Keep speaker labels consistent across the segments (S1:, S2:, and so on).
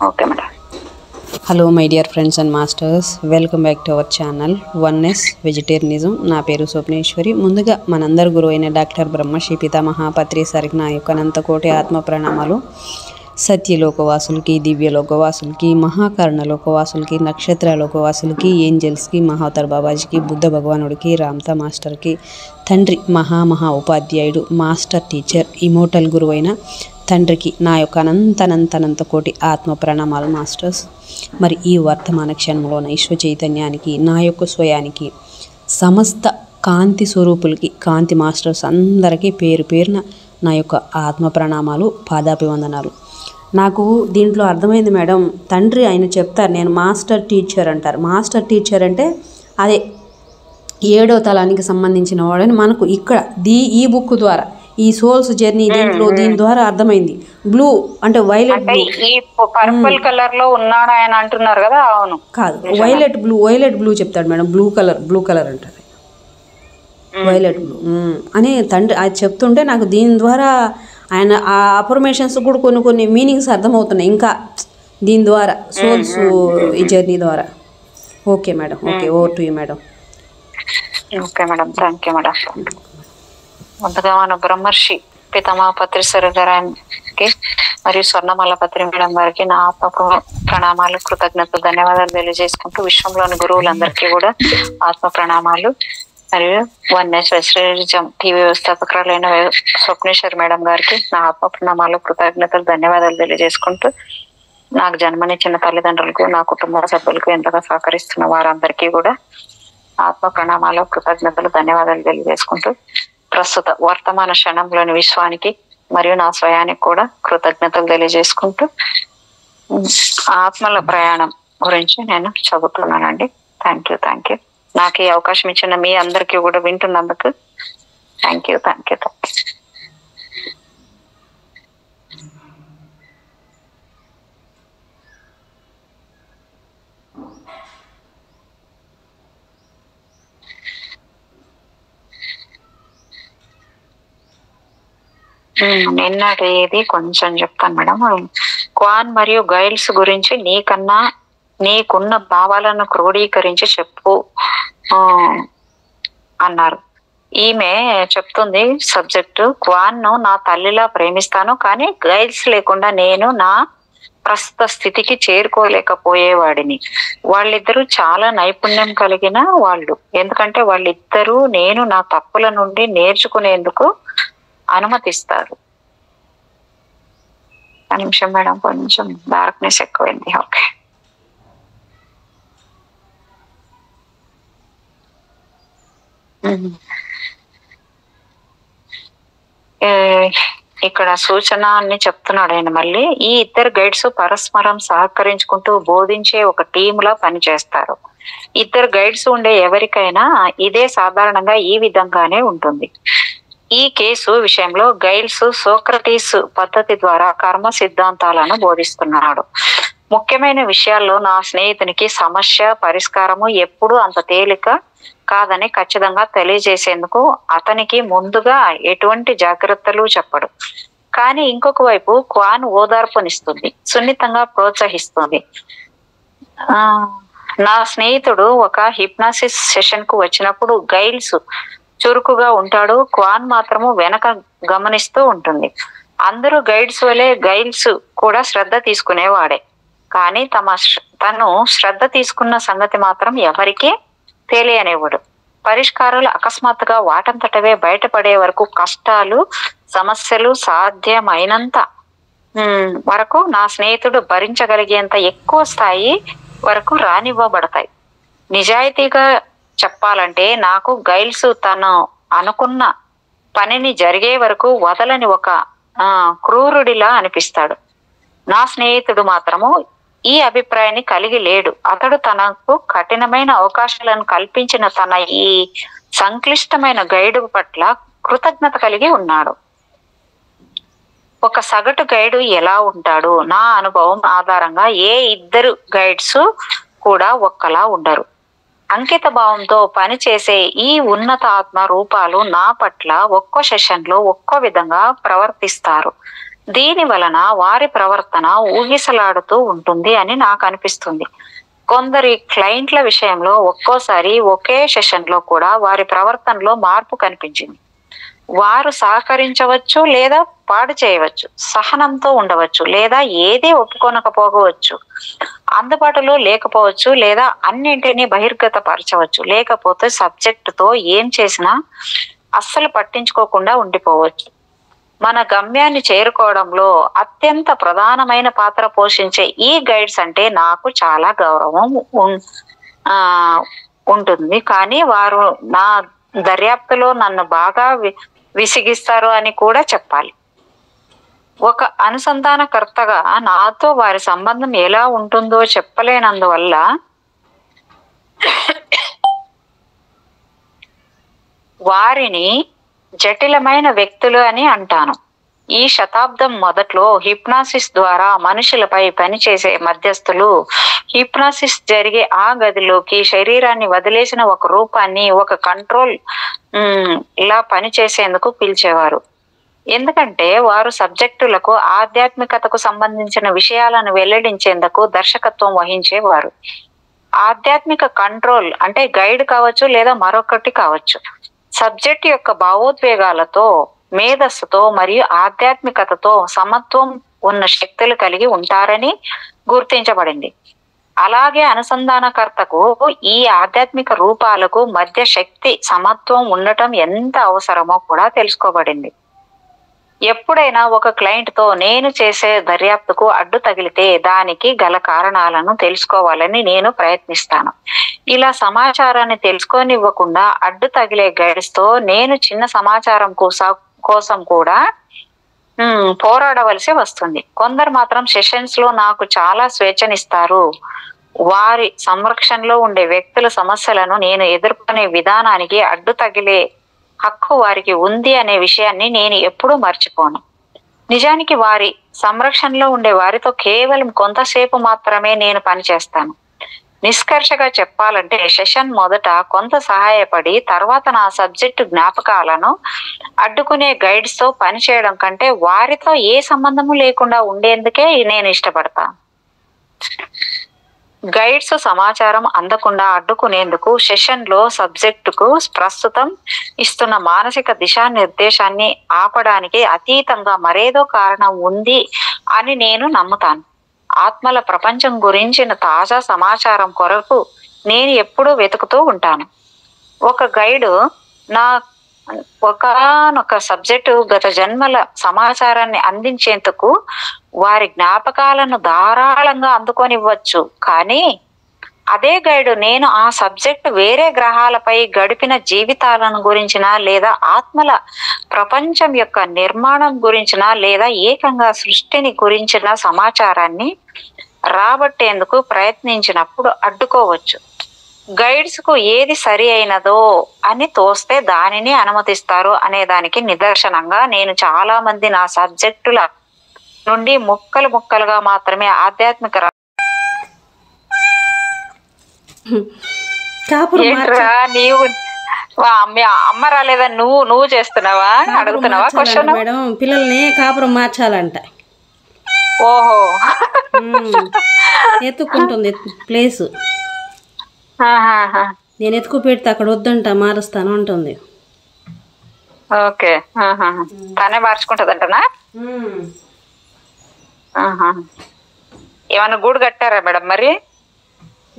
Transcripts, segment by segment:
S1: Okay madam.
S2: Hello my dear friends and masters, welcome back to our channel oneness vegetarianism. నా పేరు స్వప్నేశ్వరి. ముందుగా మనందరి గురువు అయిన డాక్టర్ బ్రహ్మశ్రీ పితామహ పత్రి సారికి నా యొక్క అనంతకోటి ఆత్మ ప్రణామాలు. సత్యలోకవాసులకి, దివ్యలోకవాసులకి, మహాకరణ లోకవాసులకి, నక్షత్ర లోకవాసులకి, ఏంజల్స్కి, మహావతార్ బాబాజీకి, బుద్ధ భగవానుడికి, రామ్తా మాస్టర్కి, తండ్రి మహా ఉపాధ్యాయుడు, మాస్టర్ టీచర్, ఇమోటల్ గురువైన తండ్రికి నా యొక్క అనంత కోటి ఆత్మ ప్రణామాలు మాస్టర్స్. మరి ఈ వర్తమాన క్షణంలోన విశ్వ చైతన్యానికి, నా యొక్క స్వయానికి, సమస్త కాంతి స్వరూపులకి, కాంతి మాస్టర్స్ అందరికీ పేరు పేరున నా యొక్క ఆత్మ ప్రణామాలు, పాదాభివందనాలు. నాకు దీంట్లో అర్థమైంది మేడం, తండ్రి ఆయన చెప్తారు నేను మాస్టర్ టీచర్ అంటారు. మాస్టర్ టీచర్ అంటే అదే 7వ తలానికి సంబంధించిన వాడని మనకు ఇక్కడ ఈ బుక్ ద్వారా, ఈ సోల్స్ జర్నీ దీని ద్వారా అర్థమైంది. బ్లూ అంటే వైలెట్ బ్లూ,
S1: ఈ పర్పుల్ కలర్ లో ఉన్నాడు ఆయన అంటున్నారు కదా. అవును,
S2: కాదు, వైలెట్ బ్లూ చెప్తాడు మేడం. బ్లూ కలర్ అంటారు, వైలెట్ బ్లూ అని తండ్రి అది చెప్తుంటే నాకు దీని ద్వారా ఆయన ఆ అఫర్మేషన్స్ కూడా కొన్ని మీనింగ్స్ అర్థమవుతున్నాయి ఇంకా దీని ద్వారా, సోల్స్ ఈ జర్నీ ద్వారా. Okay madam, okay, over to you madam.
S1: Okay madam, thank you madam. ముందుగా మన బ్రహ్మర్షి పితామహ పత్రి సార్ గారికి మరియు స్వర్ణమాల పత్రి మేడం గారికి నా ఆత్మ ప్రణామాలు, కృతజ్ఞతలు, ధన్యవాదాలు తెలియజేసుకుంటూ విశ్వంలోని గురువులందరికీ కూడా ఆత్మ ప్రణామాలు మరియు వన్నెస్ వెజిటేరియనిజం టీవీ వ్యవస్థాపకురాలైన స్వప్నేశ్వర్ మేడం గారికి నా ఆత్మ ప్రణామాలు, కృతజ్ఞతలు, ధన్యవాదాలు తెలియజేసుకుంటూ నాకు జన్మనిచ్చిన తల్లిదండ్రులకు, నా కుటుంబ సభ్యులకు ఎంతగా సహకరిస్తున్న వారందరికీ కూడా ఆత్మ ప్రణామాలు, కృతజ్ఞతలు, ధన్యవాదాలు తెలియజేసుకుంటూ ప్రస్తుత వర్తమాన క్షణంలోని విశ్వానికి మరియు నా స్వయానికి కూడా కృతజ్ఞతలు తెలియజేసుకుంటూ ఆత్మల ప్రయాణం గురించి నేను చదువుతున్నానండి. Thank you. నాకు ఈ అవకాశం ఇచ్చిన మీ అందరికీ కూడా వింటున్నందుకు థ్యాంక్ యూ. నిన్నటిది కొంచెం చెప్తాను మేడం. క్వాన్ మరియు గైల్స్ గురించి నీకున్న భావాలను క్రోడీకరించి చెప్పు అన్నారు. ఈమె చెప్తుంది సబ్జెక్టు, క్వాన్ ను నా తల్లిలా ప్రేమిస్తాను, కానీ గైల్స్ లేకుండా నేను నా ప్రస్తుత స్థితికి చేరుకోలేకపోయేవాడిని. వాళ్ళిద్దరూ చాలా నైపుణ్యం కలిగిన వాళ్ళు, ఎందుకంటే వాళ్ళిద్దరూ నేను నా తప్పుల నుండి నేర్చుకునేందుకు అనుమతిస్తారు. నిమిషం మేడం, కొంచెం డార్క్నెస్ ఎక్కువైంది. ఓకే, ఇక్కడ సూచన అని చెప్తున్నాడు ఆయన మళ్ళీ. ఈ ఇద్దరు గైడ్స్ పరస్పరం సహకరించుకుంటూ బోధించే ఒక టీమ్ లా పనిచేస్తారు. ఇద్దరు గైడ్స్ ఉండే ఎవరికైనా ఇదే సాధారణంగా ఈ విధంగానే ఉంటుంది. ఈ కేసు విషయంలో గైల్స్ సోక్రటీస్ పద్ధతి ద్వారా కర్మ సిద్ధాంతాలను బోధిస్తున్నాడు. ముఖ్యమైన విషయాల్లో నా స్నేహితునికి సమస్య పరిష్కారము ఎప్పుడూ అంత తేలిక కాదని ఖచ్చితంగా తెలియజేసేందుకు అతనికి ముందుగా ఎటువంటి జాగ్రత్తలు చెప్పడు. కానీ ఇంకొక వైపు క్వాన్ ఓదార్పునిస్తుంది, సున్నితంగా ప్రోత్సహిస్తుంది. నా స్నేహితుడు ఒక హిప్నాసిస్ సెషన్ కు వచ్చినప్పుడు గైల్స్ చురుకుగా ఉంటాడు, క్వాన్ మాత్రము వెనక గమనిస్తూ ఉంటుంది. అందరూ గైడ్స్ వలె గైల్స్ కూడా శ్రద్ధ తీసుకునేవాడే, కానీ తను శ్రద్ధ తీసుకున్న సంగతి మాత్రం ఎవరికీ తెలియనివ్వడు. పరిష్కారాలు అకస్మాత్తుగా వాటంతటవే బయటపడే వరకు కష్టాలు, సమస్యలు సాధ్యమైనంత వరకు నా స్నేహితుడు భరించగలిగేంత ఎక్కువ స్థాయి వరకు రానివ్వబడతాయి. నిజాయితీగా చెప్పాలంటే నాకు గైల్స్ తను అనుకున్న పనిని జరిగే వరకు వదలని ఒక క్రూరుడిలా అనిపిస్తాడు. నా స్నేహితుడు మాత్రము ఈ అభిప్రాయాన్ని కలిగి లేడు. అతడు తనకు కఠినమైన అవకాశాలను కల్పించిన తన ఈ సంక్లిష్టమైన గైడు పట్ల కృతజ్ఞత కలిగి ఉన్నాడు. ఒక సగటు గైడు ఎలా ఉంటాడు? నా అనుభవం ఆధారంగా ఏ ఇద్దరు గైడ్స్ కూడా ఒక్కలా ఉండరు. అంకిత భావంతో పనిచేసే ఈ ఉన్నత ఆత్మ రూపాలు నా పట్ల ఒక్కో సెషన్ లో ఒక్కో విధంగా ప్రవర్తిస్తారు. దీని వలన వారి ప్రవర్తన ఊగిసలాడుతూ ఉంటుంది అని నాకు అనిపిస్తుంది. కొందరి క్లయింట్ల విషయంలో ఒక్కోసారి ఒకే సెషన్ లో కూడా వారి ప్రవర్తనలో మార్పు కనిపించింది. వారు సహకరించవచ్చు లేదా పాడు చేయవచ్చు, సహనంతో ఉండవచ్చు లేదా ఏదే ఒప్పుకొనకపోవచ్చు, అందుబాటులో లేకపోవచ్చు లేదా అన్నింటినీ బహిర్గతపరచవచ్చు, లేకపోతే సబ్జెక్టుతో ఏం చేసినా అస్సలు పట్టించుకోకుండా ఉండిపోవచ్చు. మన గమ్యాన్ని చేరుకోవడంలో అత్యంత ప్రధానమైన పాత్ర పోషించే ఈ గైడ్స్ అంటే నాకు చాలా గౌరవం ఉంటుంది. కానీ వారు నా దర్యాప్తులో నన్ను బాగా విసిగిస్తారు అని కూడా చెప్పాలి. ఒక అనుసంధానకర్తగా నాతో వారి సంబంధం ఎలా ఉంటుందో చెప్పలేనందువల్ల వారిని జటిలమైన వ్యక్తులు అని అంటాను. ఈ శతాబ్దం మొదట్లో హిప్నాసిస్ ద్వారా మనుషులపై పనిచేసే మధ్యస్థులు హిప్నాసిస్ జరిగే ఆ గదిలోకి శరీరాన్ని వదిలేసిన ఒక రూపాన్ని ఒక కంట్రోల్ ఇలా పనిచేసేందుకు పిలిచేవారు. ఎందుకంటే వారు సబ్జెక్టులకు ఆధ్యాత్మికతకు సంబంధించిన విషయాలను వెల్లడించేందుకు దర్శకత్వం వహించేవారు. ఆధ్యాత్మిక కంట్రోల్ అంటే గైడ్ కావచ్చు లేదా మరొకటి కావచ్చు. సబ్జెక్ట్ యొక్క భావోద్వేగాలతో, మేధస్సుతో మరియు ఆధ్యాత్మికతతో సమత్వం ఉన్న శక్తులు కలిగి ఉంటారని గుర్తించబడింది. అలాగే అనుసంధానకర్తకు ఈ ఆధ్యాత్మిక రూపాలకు మధ్య శక్తి సమత్వం ఉండటం ఎంత అవసరమో కూడా తెలుసుకోబడింది. ఎప్పుడైనా ఒక క్లయింట్ తో నేను చేసే దర్యాప్తుకు అడ్డు తగిలితే దానికి గల కారణాలను తెలుసుకోవాలని నేను ప్రయత్నిస్తాను. ఇలా సమాచారాన్ని తెలుసుకోనివ్వకుండా అడ్డు తగిలే గైడ్స్ తో నేను చిన్న సమాచారం కోసం కూడా పోరాడవలసి వస్తుంది. కొందరు మాత్రం సెషన్స్ లో నాకు చాలా స్వేచ్ఛనిస్తారు. వారి సంరక్షణలో ఉండే వ్యక్తుల సమస్యలను నేను ఎదుర్కొనే విధానానికి అడ్డు తగిలే హక్కు వారికి ఉంది అనే విషయాన్ని నేను ఎప్పుడూ మర్చిపోను. నిజానికి వారి సంరక్షణలో ఉండే వారితో కేవలం కొంతసేపు మాత్రమే నేను పనిచేస్తాను. నిష్కర్షగా చెప్పాలంటే సెషన్ మొదట కొంత సహాయపడి తర్వాత నా సబ్జెక్టు జ్ఞాపకాలను అడ్డుకునే గైడ్స్ తో పనిచేయడం కంటే వారితో ఏ సంబంధము లేకుండా ఉండేందుకే నేను ఇష్టపడతాను. గైడ్స్ సమాచారం అందకుండా అడ్డుకునేందుకు సెషన్ లో సబ్జెక్టుకు ప్రస్తుతం ఇస్తున్న మానసిక దిశానిర్దేశాన్ని ఆపడానికి అతీతంగా మరేదో కారణం ఉంది అని నేను నమ్ముతాను. ఆత్మల ప్రపంచం గురించిన తాజా సమాచారం కొరకు నేను ఎప్పుడూ వెతుకుతూ ఉంటాను. ఒక గైడు నా ఒకనొక సబ్జెక్టు గత జన్మల సమాచారాన్ని అందించేందుకు వారి జ్ఞాపకాలను ధారాళంగా అందుకొనివ్వచ్చు. కానీ అదే గైడు నేను ఆ సబ్జెక్టు వేరే గ్రహాలపై గడిపిన జీవితాలను గురించిన లేదా ఆత్మల ప్రపంచం యొక్క నిర్మాణం గురించిన లేదా ఏకంగా సృష్టిని గురించిన సమాచారాన్ని రాబట్టేందుకు ప్రయత్నించినప్పుడు అడ్డుకోవచ్చు. గైడ్స్ కు ఏది సరి అయినదో అని తోస్తే దానిని అనుమతిస్తారు అనే దానికి నిదర్శనంగా నేను చాలా మంది నా సబ్జెక్టుల నుండి ముక్కలు ముక్కలుగా మాత్రమే ఆధ్యాత్మిక నీవు అమ్మ రాలేదా, నువ్వు చేస్తున్నావా అడుగుతున్నావా క్వశ్చన్?
S2: మేడం పిల్లల్ని కాపురం మార్చాలంట.
S1: ఓహో,
S2: ఎత్తుకుంటుంది ప్లేస్. నేను ఎత్తుకు పెడితే అక్కడ వద్దంట మారుస్తాను అంటుంది.
S1: ఓకే, తనే మార్చుకుంటదంటనా? ఏమన్నా గూడు కట్టారా మేడం మరి?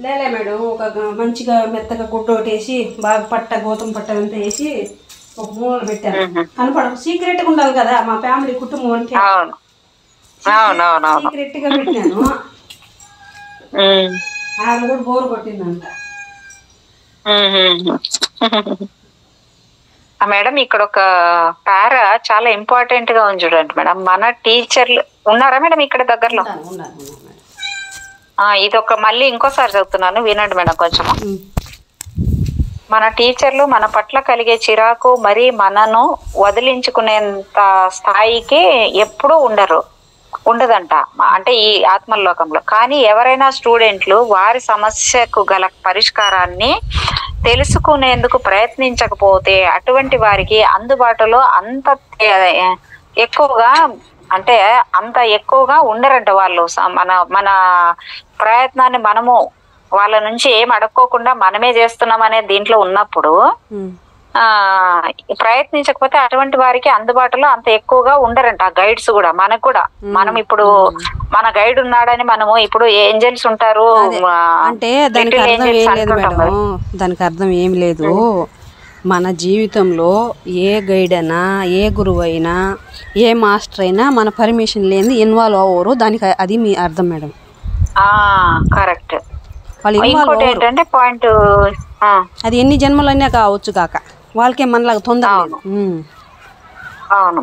S2: లేలే మేడం, ఒక మంచిగా మెత్తగా గుడ్డ ఒకటి వేసి బాగా గోతం పట్ట అంతా వేసి ఒక మూలలు పెట్టారు. కనపడ సీక్రెట్ గా ఉండాలి కదా మా ఫ్యామిలీ కుటుంబం అంటే. సీక్రెట్ గా పెట్టాను. ఆవిడ కూడా బోరు కొట్టిందంట.
S1: మేడం ఇక్కడ ఒక పారా చాలా ఇంపార్టెంట్ గా ఉంది చూడండి మేడం. మన టీచర్లు ఉన్నారా మేడం ఇక్కడ దగ్గరలో? ఇది ఒక మళ్ళీ ఇంకోసారి చదువుతున్నాను, వినండి మేడం కొంచెం. మన టీచర్లు మన పట్ల కలిగే చిరాకు మరి మనను వదిలించుకునేంత స్థాయికి ఎప్పుడూ ఉండదంట, అంటే ఈ ఆత్మలోకంలో. కానీ ఎవరైనా స్టూడెంట్లు వారి సమస్యకు గల పరిష్కారాన్ని తెలుసుకునేందుకు ప్రయత్నించకపోతే అటువంటి వారికి అందుబాటులో అంత ఎక్కువగా అంటే అంత ఎక్కువగా ఉండరంట వాళ్ళు. మన మన ప్రయత్నాన్ని మనము వాళ్ళ నుంచి ఏం అడుక్కోకుండా మనమే చేస్తున్నాం అనే దీంట్లో ఉన్నప్పుడు ప్రయత్నించకపోతే అటువంటి వారికి అందుబాటులో అంత ఎక్కువగా ఉండరంట ఆ గైడ్స్ కూడా. మనకు కూడా మనం ఇప్పుడు మన గైడ్ ఉన్నాడని మనము ఇప్పుడు ఏంజల్స్ ఉంటారు
S2: అంటే దానికి అర్థం ఏం లేదు మేడం, దానికి అర్థం ఏం లేదు. మన జీవితంలో ఏ గైడ్ అయినా, ఏ గురువు అయినా, ఏ మాస్టర్ అయినా మన పర్మిషన్ లేని ఇన్వాల్వ్ అవ్వరు. దానికి అది మీ అర్థం మేడం.
S1: కరెక్ట్.
S2: వాళ్ళు
S1: ఇంకోటి ఏంటంటే పాయింట్,
S2: అది ఎన్ని జన్మలైనా కావచ్చు కాక వాళ్ళకే మనలాగా తొందర.
S1: అవును,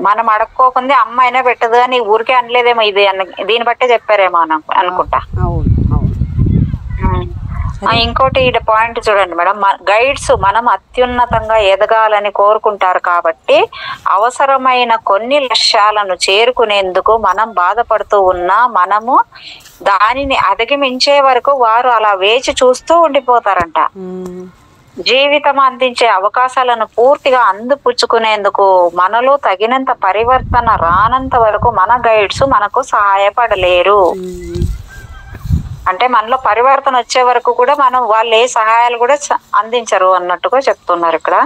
S1: మనం అడుక్కోకుంది అమ్మ అయినా పెట్టదు అని ఊరికే అనలేదేమో, ఇది దీన్ని బట్టే చెప్పారేమో అనుకుంటా.
S2: అవును అవును.
S1: ఇంకోటి ఈ పాయింట్ చూడండి మేడం, గైడ్స్ మనం అత్యున్నతంగా ఎదగాలని కోరుకుంటారు కాబట్టి అవసరమైన కొన్ని లక్ష్యాలను చేరుకునేందుకు మనం బాధపడుతూ ఉన్నా మనము దానిని అధిగమించే వరకు వారు అలా వేచి చూస్తూ ఉండిపోతారంట. జీవితం అందించే అవకాశాలను పూర్తిగా అందిపుచ్చుకునేందుకు మనలో తగినంత పరివర్తన రానంత వరకు మన గైడ్స్ మనకు సహాయపడలేరు. అంటే మనలో పరివర్తన వచ్చే వరకు కూడా మనం వాళ్ళు ఏ సహాయాలు కూడా అందించరు అన్నట్టుగా చెప్తున్నారు ఇక్కడ.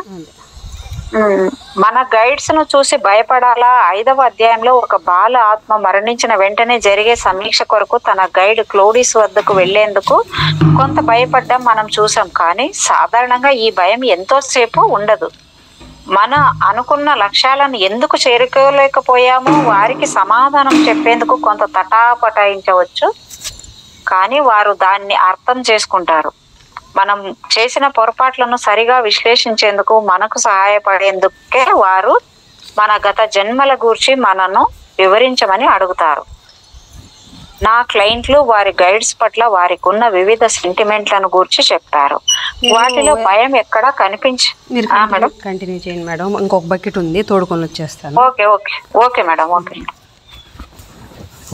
S1: మన గైడ్స్ ను చూసి భయపడాలా? 5వ అధ్యాయంలో ఒక బాల ఆత్మ మరణించిన వెంటనే జరిగే సమీక్ష కొరకు తన గైడ్ క్లోడిస్ వద్దకు వెళ్లేందుకు కొంత భయపడ్డం మనం చూసాం. కానీ సాధారణంగా ఈ భయం ఎంతో సేపు ఉండదు. మన అనుకున్న లక్ష్యాలను ఎందుకు చేరుకోలేకపోయామో వారికి సమాధానం చెప్పేందుకు కొంత తటాపటాయించవచ్చు, కానీ వారు దాన్ని అర్థం చేసుకుంటారు. మనం చేసిన పొరపాట్లను సరిగా విశ్లేషించేందుకు మనకు సహాయపడేందుకే వారు మన గత జన్మల గురించి మనను వివరించమని అడుగుతారు. నా క్లయింట్లు వారి గైడ్స్ పట్ల వారికి ఉన్న వివిధ సెంటిమెంట్లను గురించి చెప్పారు. వాటిలో భయం ఎక్కడా
S2: కంటిన్యూ చేయండి మేడం, ఇంకొక బకెట్ ఉంది తోడుకొని వచ్చేస్తాను.
S1: Okay okay okay madam, okay.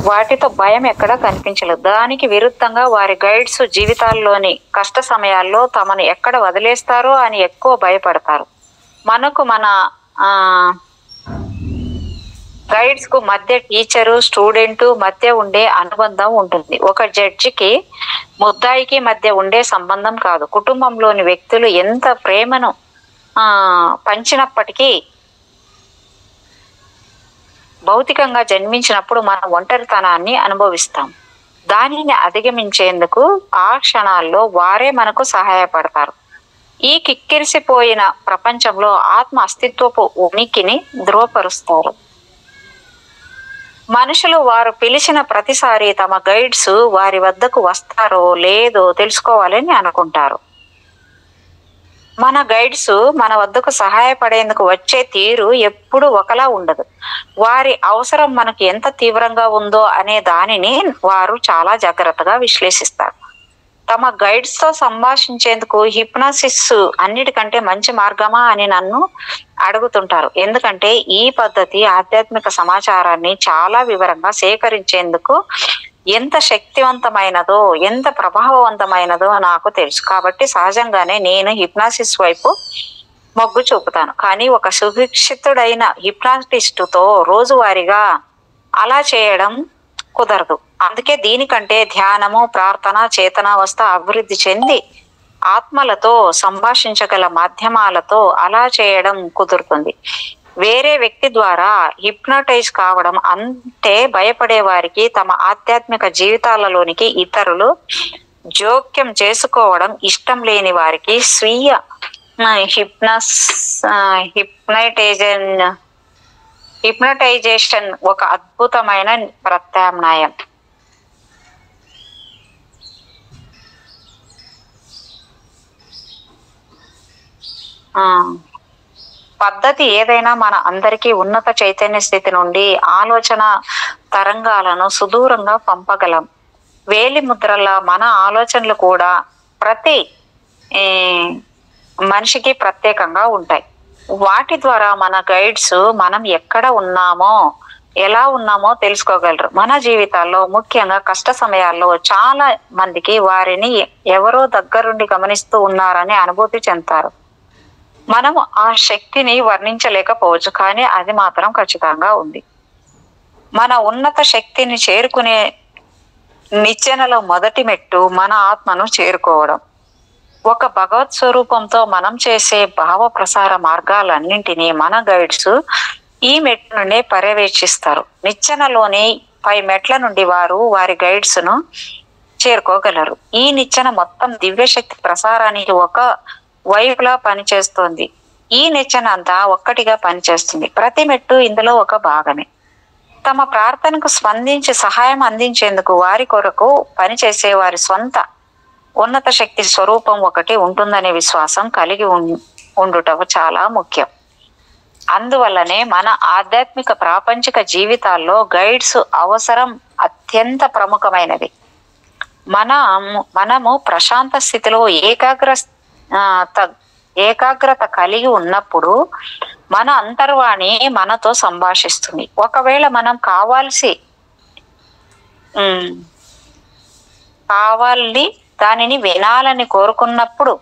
S1: వాటితో భయం ఎక్కడా కనిపించలేదు. దానికి విరుద్ధంగా వారి గైడ్స్ జీవితాల్లోని కష్ట సమయాల్లో తమను ఎక్కడ వదిలేస్తారో అని ఎక్కువ భయపడతారు. మనకు మన గైడ్స్ కు మధ్య టీచరు స్టూడెంట్ మధ్య ఉండే అనుబంధం ఉంటుంది. ఒక జడ్జికి ముద్దాయికి మధ్య ఉండే సంబంధం కాదు. కుటుంబంలోని వ్యక్తులు ఎంత ప్రేమను పంచినప్పటికీ భౌతికంగా జన్మించినప్పుడు మనం ఒంటరితనాన్ని అనుభవిస్తాం. దానిని అధిగమించేందుకు ఆ క్షణాల్లో వారే మనకు సహాయపడతారు. ఈ కిక్కిరిసిపోయిన ప్రపంచంలో ఆత్మ అస్తిత్వపు ఉనికిని ధృవపరుస్తారు. మనుషులు వారు పిలిచిన ప్రతిసారి తమ గైడ్స్ వారి వద్దకు వస్తారో లేదో తెలుసుకోవాలని అనుకుంటారు. మన గైడ్స్ మన వద్దకు సహాయపడేందుకు వచ్చే తీరు ఎప్పుడు ఒకలా ఉండదు. వారి అవసరం మనకు ఎంత తీవ్రంగా ఉందో అనే దానిని వారు చాలా జాగ్రత్తగా విశ్లేషిస్తారు. తమ గైడ్స్ తో సంభాషించేందుకు హిప్నాసిస్ అన్నిటికంటే మంచి మార్గమా అని నన్ను అడుగుతుంటారు. ఎందుకంటే ఈ పద్ధతి ఆధ్యాత్మిక సమాచారాన్ని చాలా వివరంగా సేకరించేందుకు ఎంత శక్తివంతమైనదో, ఎంత ప్రభావవంతమైనదో నాకు తెలుసు. కాబట్టి సహజంగానే నేను హిప్నాసిస్ వైపు మొగ్గు చూపుతాను. కానీ ఒక సుశిక్షితుడైన హిప్నాటిస్టుతో రోజువారీగా అలా చేయడం కుదరదు. అందుకే దీనికంటే ధ్యానము, ప్రార్థన, చేతనావస్థ అభివృద్ధి చెంది ఆత్మలతో సంభాషించగల మాధ్యమాలతో అలా చేయడం కుదురుతుంది. వేరే వ్యక్తి ద్వారా హిప్నటైజ్ కావడం అంటే భయపడే వారికి తమ ఆధ్యాత్మిక జీవితాలలోనికి ఇతరులు జోక్యం చేసుకోవడం ఇష్టం లేని వారికి స్వీయ హిప్నటైజేషన్ ఒక అద్భుతమైన ప్రత్యామ్నాయం. పద్ధతి ఏదైనా మన అందరికీ ఉన్నత చైతన్య స్థితి నుండి ఆలోచన తరంగాలను సుదూరంగా పంపగలం. వేలి ముద్రల మన ఆలోచనలు కూడా ప్రతి మనిషికి ప్రత్యేకంగా ఉంటాయి. వాటి ద్వారా మన గైడ్స్ మనం ఎక్కడ ఉన్నామో, ఎలా ఉన్నామో తెలుసుకోగలరు. మన జీవితాల్లో ముఖ్యంగా కష్ట సమయాల్లో చాలా మందికి వారిని ఎవరో దగ్గరుండి గమనిస్తూ ఉన్నారని అనుభూతి చెందుతారు. మనం ఆ శక్తిని వర్ణించలేకపోవచ్చు, కానీ అది మాత్రం ఖచ్చితంగా ఉంది. మన ఉన్నత శక్తిని చేరుకునే నిచ్చెనలో మొదటి మెట్టు మన ఆత్మను చేరుకోవడం. ఒక భగవత్ స్వరూపంతో మనం చేసే భావ ప్రసార మార్గాలన్నింటినీ మన గైడ్స్ ఈ మెట్టు నుండి పర్యవేక్షిస్తారు. నిచ్చెనలోని పై మెట్ల నుండి వారు వారి గైడ్స్ ను చేరుకోగలరు. ఈ నిచ్చెన మొత్తం దివ్యశక్తి ప్రసారానికి ఒక వైపులా పనిచేస్తుంది. ఈ నిచ్చెన అంతా ఒక్కటిగా పనిచేస్తుంది. ప్రతి మెట్టు ఇందులో ఒక భాగమే. తమ ప్రార్థనకు స్పందించి సహాయం అందించేందుకు వారి కొరకు పనిచేసే వారి సొంత ఉన్నత శక్తి స్వరూపం ఒకటి ఉంటుందనే విశ్వాసం కలిగి ఉండుట చాలా ముఖ్యం. అందువల్లనే మన ఆధ్యాత్మిక ప్రాపంచిక జీవితాల్లో గైడ్స్ అవసరం అత్యంత ప్రముఖమైనది. మనము ప్రశాంత స్థితిలో ఏకాగ్రత కలిగి ఉన్నప్పుడు మన అంతర్వాణి మనతో సంభాషిస్తుంది. ఒకవేళ మనం కావాలి దానిని వినాలని కోరుకున్నప్పుడు,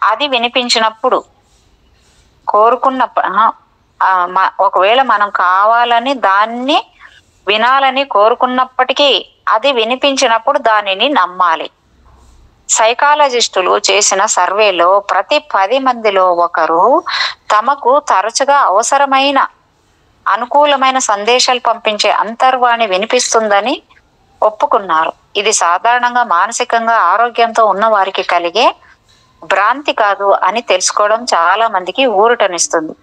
S1: అది వినిపించినప్పుడు ఒకవేళ మనం కావాలని దాన్ని వినాలని కోరుకున్నప్పటికీ అది వినిపించినప్పుడు దానిని నమ్మాలి. సైకాలజిస్టులు చేసిన సర్వేలో ప్రతి 10 మందిలో ఒకరు తమకు తరచుగా అవసరమైన అనుకూలమైన సందేశాలు పంపించే అంతర్వాణి వినిపిస్తుందని ఒప్పుకున్నారు. ఇది సాధారణంగా మానసికంగా ఆరోగ్యంతో ఉన్న వారికి కలిగే భ్రాంతి కాదు అని తెలుసుకోవడం చాలా మందికి ఊరటనిస్తుంది.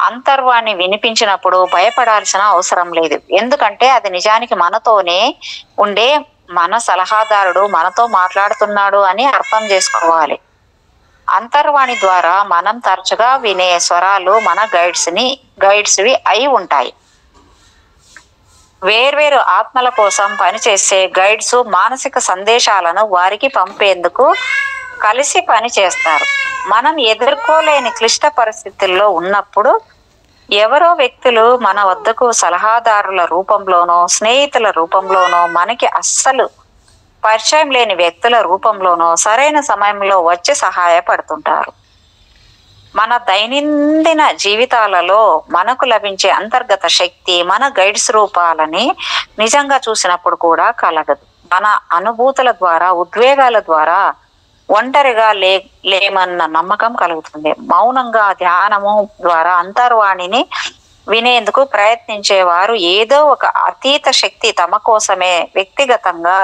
S1: అంతర్వాణి వినిపించినప్పుడు భయపడాల్సిన అవసరం లేదు. ఎందుకంటే అది నిజానికి మనతోనే ఉండే మన సలహాదారుడు మనతో మాట్లాడుతున్నాడు అని అర్థం చేసుకోవాలి. అంతర్వాణి ద్వారా మనం తరచుగా వినే స్వరాలు మన గైడ్స్వి అయి ఉంటాయి. వేర్వేరు ఆత్మల కోసం పనిచేసే గైడ్స్ మానసిక సందేశాలను వారికి పంపేందుకు కలిసి పనిచేస్తారు. మనం ఎదుర్కోలేని క్లిష్ట పరిస్థితుల్లో ఉన్నప్పుడు ఎవరో వ్యక్తులు మన వద్దకు సలహాదారుల రూపంలోనో, స్నేహితుల రూపంలోనో, మనకి అస్సలు పరిచయం లేని వ్యక్తుల రూపంలోనో సరైన సమయంలో వచ్చి సహాయపడుతుంటారు. మన దైనందిన జీవితాలలో మనకు లభించే అంతర్గత శక్తి మన గైడ్స్ రూపాలని నిజంగా చూసినప్పుడు కూడా కలగదు. మన అనుభూతుల ద్వారా, ఉద్వేగాల ద్వారా ఒంటరిగా లేమన్న నమ్మకం కలుగుతుంది. మౌనంగా ధ్యానము ద్వారా అంతర్వాణిని వినేందుకు ప్రయత్నించేవారు ఏదో ఒక అతీత శక్తి తమ కోసమే వ్యక్తిగతంగా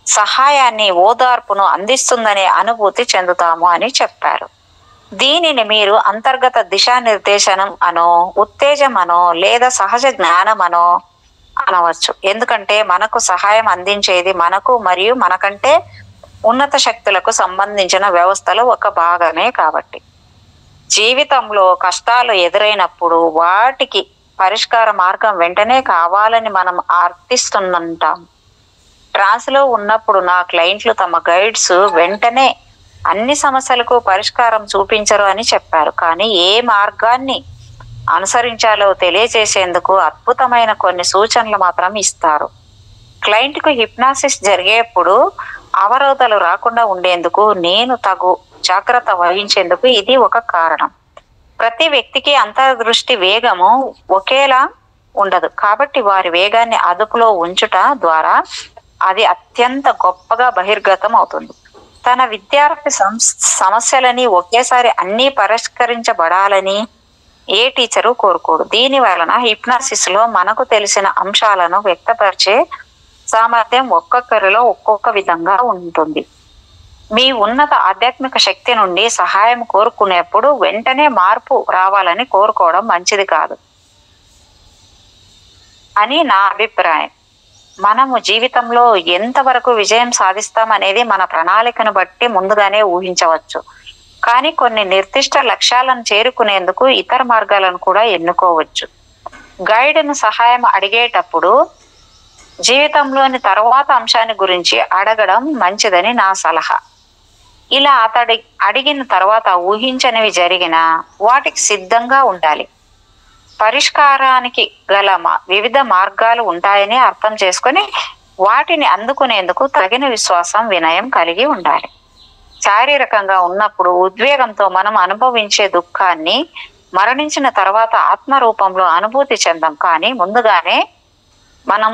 S1: సహాయాన్ని, ఓదార్పును అందిస్తుందనే అనుభూతి చెందుతాము అని చెప్పారు. దీనిని మీరు అంతర్గత దిశానిర్దేశనం అనో, ఉత్తేజం అనో, లేదా సహజ జ్ఞానం అనో అనవచ్చు. ఎందుకంటే మనకు సహాయం అందించేది మనకు మరియు మనకంటే ఉన్నత శక్తులకు సంబంధించిన వ్యవస్థలో ఒక భాగమే కాబట్టి. జీవితంలో కష్టాలు ఎదురైనప్పుడు వాటికి పరిష్కార మార్గం వెంటనే కావాలని మనం ఆర్థిస్తుంటాం. ట్రాన్స్లో ఉన్నప్పుడు నా క్లయింట్లు తమ గైడ్స్ వెంటనే అన్ని సమస్యలకు పరిష్కారం చూపించరు అని చెప్పారు. కానీ ఏ మార్గాన్ని అనుసరించాలో తెలియజేసేందుకు అద్భుతమైన కొన్ని సూచనలు మాత్రం ఇస్తారు. క్లయింట్కు హిప్నాసిస్ జరిగేప్పుడు అవరోధాలు రాకుండా ఉండేందుకు, నేను తగు జాగ్రత్త వహించేందుకు ఇది ఒక కారణం. ప్రతి వ్యక్తికి అంతర్దృష్టి వేగము ఒకేలా ఉండదు. కాబట్టి వారి వేగాన్ని అదుపులో ఉంచుట ద్వారా అది అత్యంత గొప్పగా బహిర్గతం అవుతుంది. తన విద్యార్థి సమస్యలని ఒకేసారి అన్నీ పరిష్కరించబడాలని ఏ టీచరు కోరుకోడు. దీని వలన హిప్నాసిస్ లో మనకు తెలిసిన అంశాలను వ్యక్తపరిచే సామర్థ్యం ఒక్కొక్కరిలో ఒక్కొక్క విధంగా ఉంటుంది. మీ ఉన్నత ఆధ్యాత్మిక శక్తి నుండి సహాయం కోరుకునేప్పుడు వెంటనే మార్పు రావాలని కోరుకోవడం మంచిది కాదు అని నా అభిప్రాయం. మనము జీవితంలో ఎంతవరకు విజయం సాధిస్తామనేది మన ప్రణాళికను బట్టి ముందుగానే ఊహించవచ్చు. కానీ కొన్ని నిర్దిష్ట లక్ష్యాలను చేరుకునేందుకు ఇతర మార్గాలను కూడా ఎన్నుకోవచ్చు. గైడ్ను సహాయం అడిగేటప్పుడు జీవితంలోని తర్వాత అంశాన్ని గురించి అడగడం మంచిదని నా సలహా. ఇలా అతడి అడిగిన తర్వాత ఊహించనివి జరిగినా వాటికి సిద్ధంగా ఉండాలి. పరిష్కారానికి గల వివిధ మార్గాలు ఉంటాయని అర్థం చేసుకొని వాటిని అందుకునేందుకు తగిన విశ్వాసం, వినయం కలిగి ఉండాలి. శారీరకంగా ఉన్నప్పుడు ఉద్వేగంతో మనం అనుభవించే దుఃఖాన్ని మరణించిన తర్వాత ఆత్మ రూపంలో అనుభూతి చెందాం. కానీ ముందుగానే మనం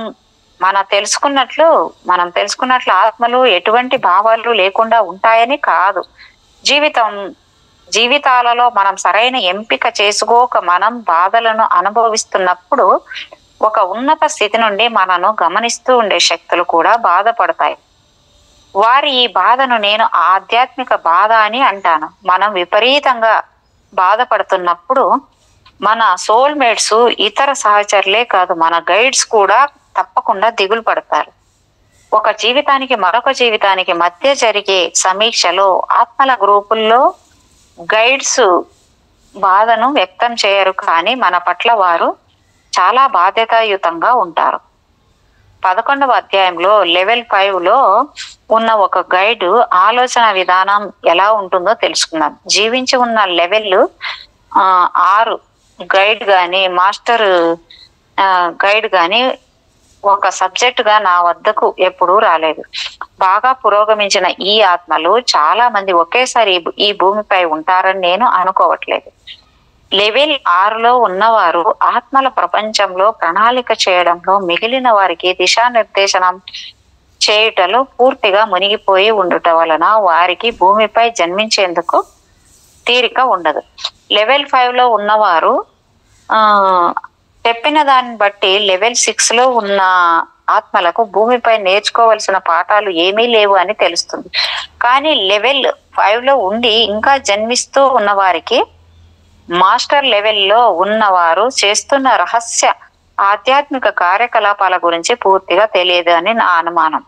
S1: మనం తెలుసుకున్నట్లు ఆత్మలు ఎటువంటి భావాలు లేకుండా ఉంటాయని కాదు. జీవితాలలో మనం సరైన ఎంపిక చేసుకోక మనం బాధలను అనుభవిస్తున్నప్పుడు ఒక ఉన్నత స్థితి నుండి మనను గమనిస్తూ ఉండే శక్తులు కూడా బాధపడతాయి. వారి ఈ బాధను నేను ఆధ్యాత్మిక బాధ అని అంటాను. మనం విపరీతంగా బాధపడుతున్నప్పుడు మన సోల్మేట్స్ ఇతర సహచరులే కాదు, మన గైడ్స్ కూడా తప్పకుండా దిగులు పడతారు. ఒక జీవితానికి మరొక జీవితానికి మధ్య జరిగే సమీక్షలో ఆత్మల గ్రూపుల్లో గైడ్స్ బాధను వ్యక్తం చేయరు, కానీ మన పట్ల వారు చాలా బాధ్యతాయుతంగా ఉంటారు. 11వ అధ్యాయంలో లెవెల్ 5లో ఉన్న ఒక గైడ్ ఆలోచన విధానం ఎలా ఉంటుందో తెలుసుకుందాం. జీవించి ఉన్న లెవెల్ 6 గైడ్ గాని మాస్టర్ గైడ్ గాని ఒక సబ్జెక్ట్ గా నా వద్దకు ఎప్పుడూ రాలేదు. బాగా పురోగమించిన ఈ ఆత్మలు చాలా మంది ఒకేసారి ఈ భూమిపై ఉంటారని నేను అనుకోవట్లేదు. లెవెల్ 6లో ఉన్నవారు ఆత్మల ప్రపంచంలో ప్రణాళిక చేయడంలో మిగిలిన వారికి దిశానిర్దేశనం చేయుటలో పూర్తిగా మునిగిపోయి ఉండుట వలన వారికి భూమిపై జన్మించేందుకు తీరిక ఉండదు. లెవెల్ 5లో ఉన్నవారు చెప్పిన దాన్ని బట్టి లెవెల్ 6లో ఉన్న ఆత్మలకు భూమిపై నేర్చుకోవలసిన పాఠాలు ఏమీ లేవు అని తెలుస్తుంది. కానీ లెవెల్ 5లో ఉండి ఇంకా జన్మిస్తూ ఉన్న వారికి మాస్టర్ లెవెల్లో ఉన్నవారు చేస్తున్న రహస్య ఆధ్యాత్మిక కార్యకలాపాల గురించి పూర్తిగా తెలియదు అని నా అనుమానం.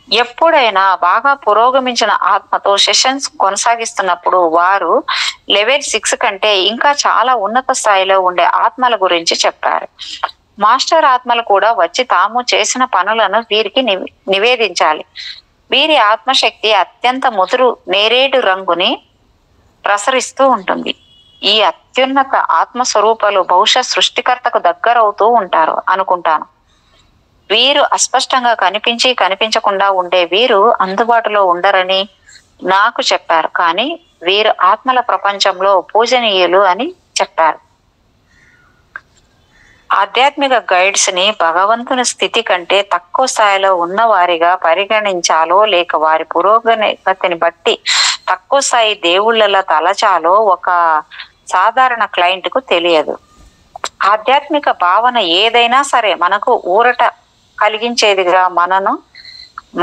S1: ఎప్పుడైనా బాగా పురోగమించిన ఆత్మతో సెషన్స్ కొనసాగిస్తున్నప్పుడు వారు లెవెల్ 6 కంటే ఇంకా చాలా ఉన్నత స్థాయిలో ఉండే ఆత్మల గురించి చెప్పారు. మాస్టర్ ఆత్మలు కూడా వచ్చి తాము చేసిన పనులను వీరికి నివేదించాలి. వీరి ఆత్మశక్తి అత్యంత ముదురు నేరేడు రంగుని ప్రసరిస్తూ ఉంటుంది. ఈ అత్యున్నత ఆత్మస్వరూపాలు బహుశా సృష్టికర్తకు దగ్గరవుతూ ఉంటారు అనుకుంటాను. వీరు అస్పష్టంగా కనిపించకుండా ఉండే వీరు అందుబాటులో ఉండరని నాకు చెప్పారు, కానీ వీరు ఆత్మల ప్రపంచంలో పూజనీయులు అని చెప్పారు. ఆధ్యాత్మిక గైడ్స్ ని భగవంతుని స్థితి కంటే తక్కువ స్థాయిలో ఉన్న వారిగా పరిగణించాలో లేక వారి పురోగతిని బట్టి తక్కువ స్థాయి దేవుళ్ళలా తలచాలో ఒక సాధారణ క్లయింట్ కు తెలియదు. ఆధ్యాత్మిక భావన ఏదైనా సరే మనకు ఊరట కలిగించేదిగా,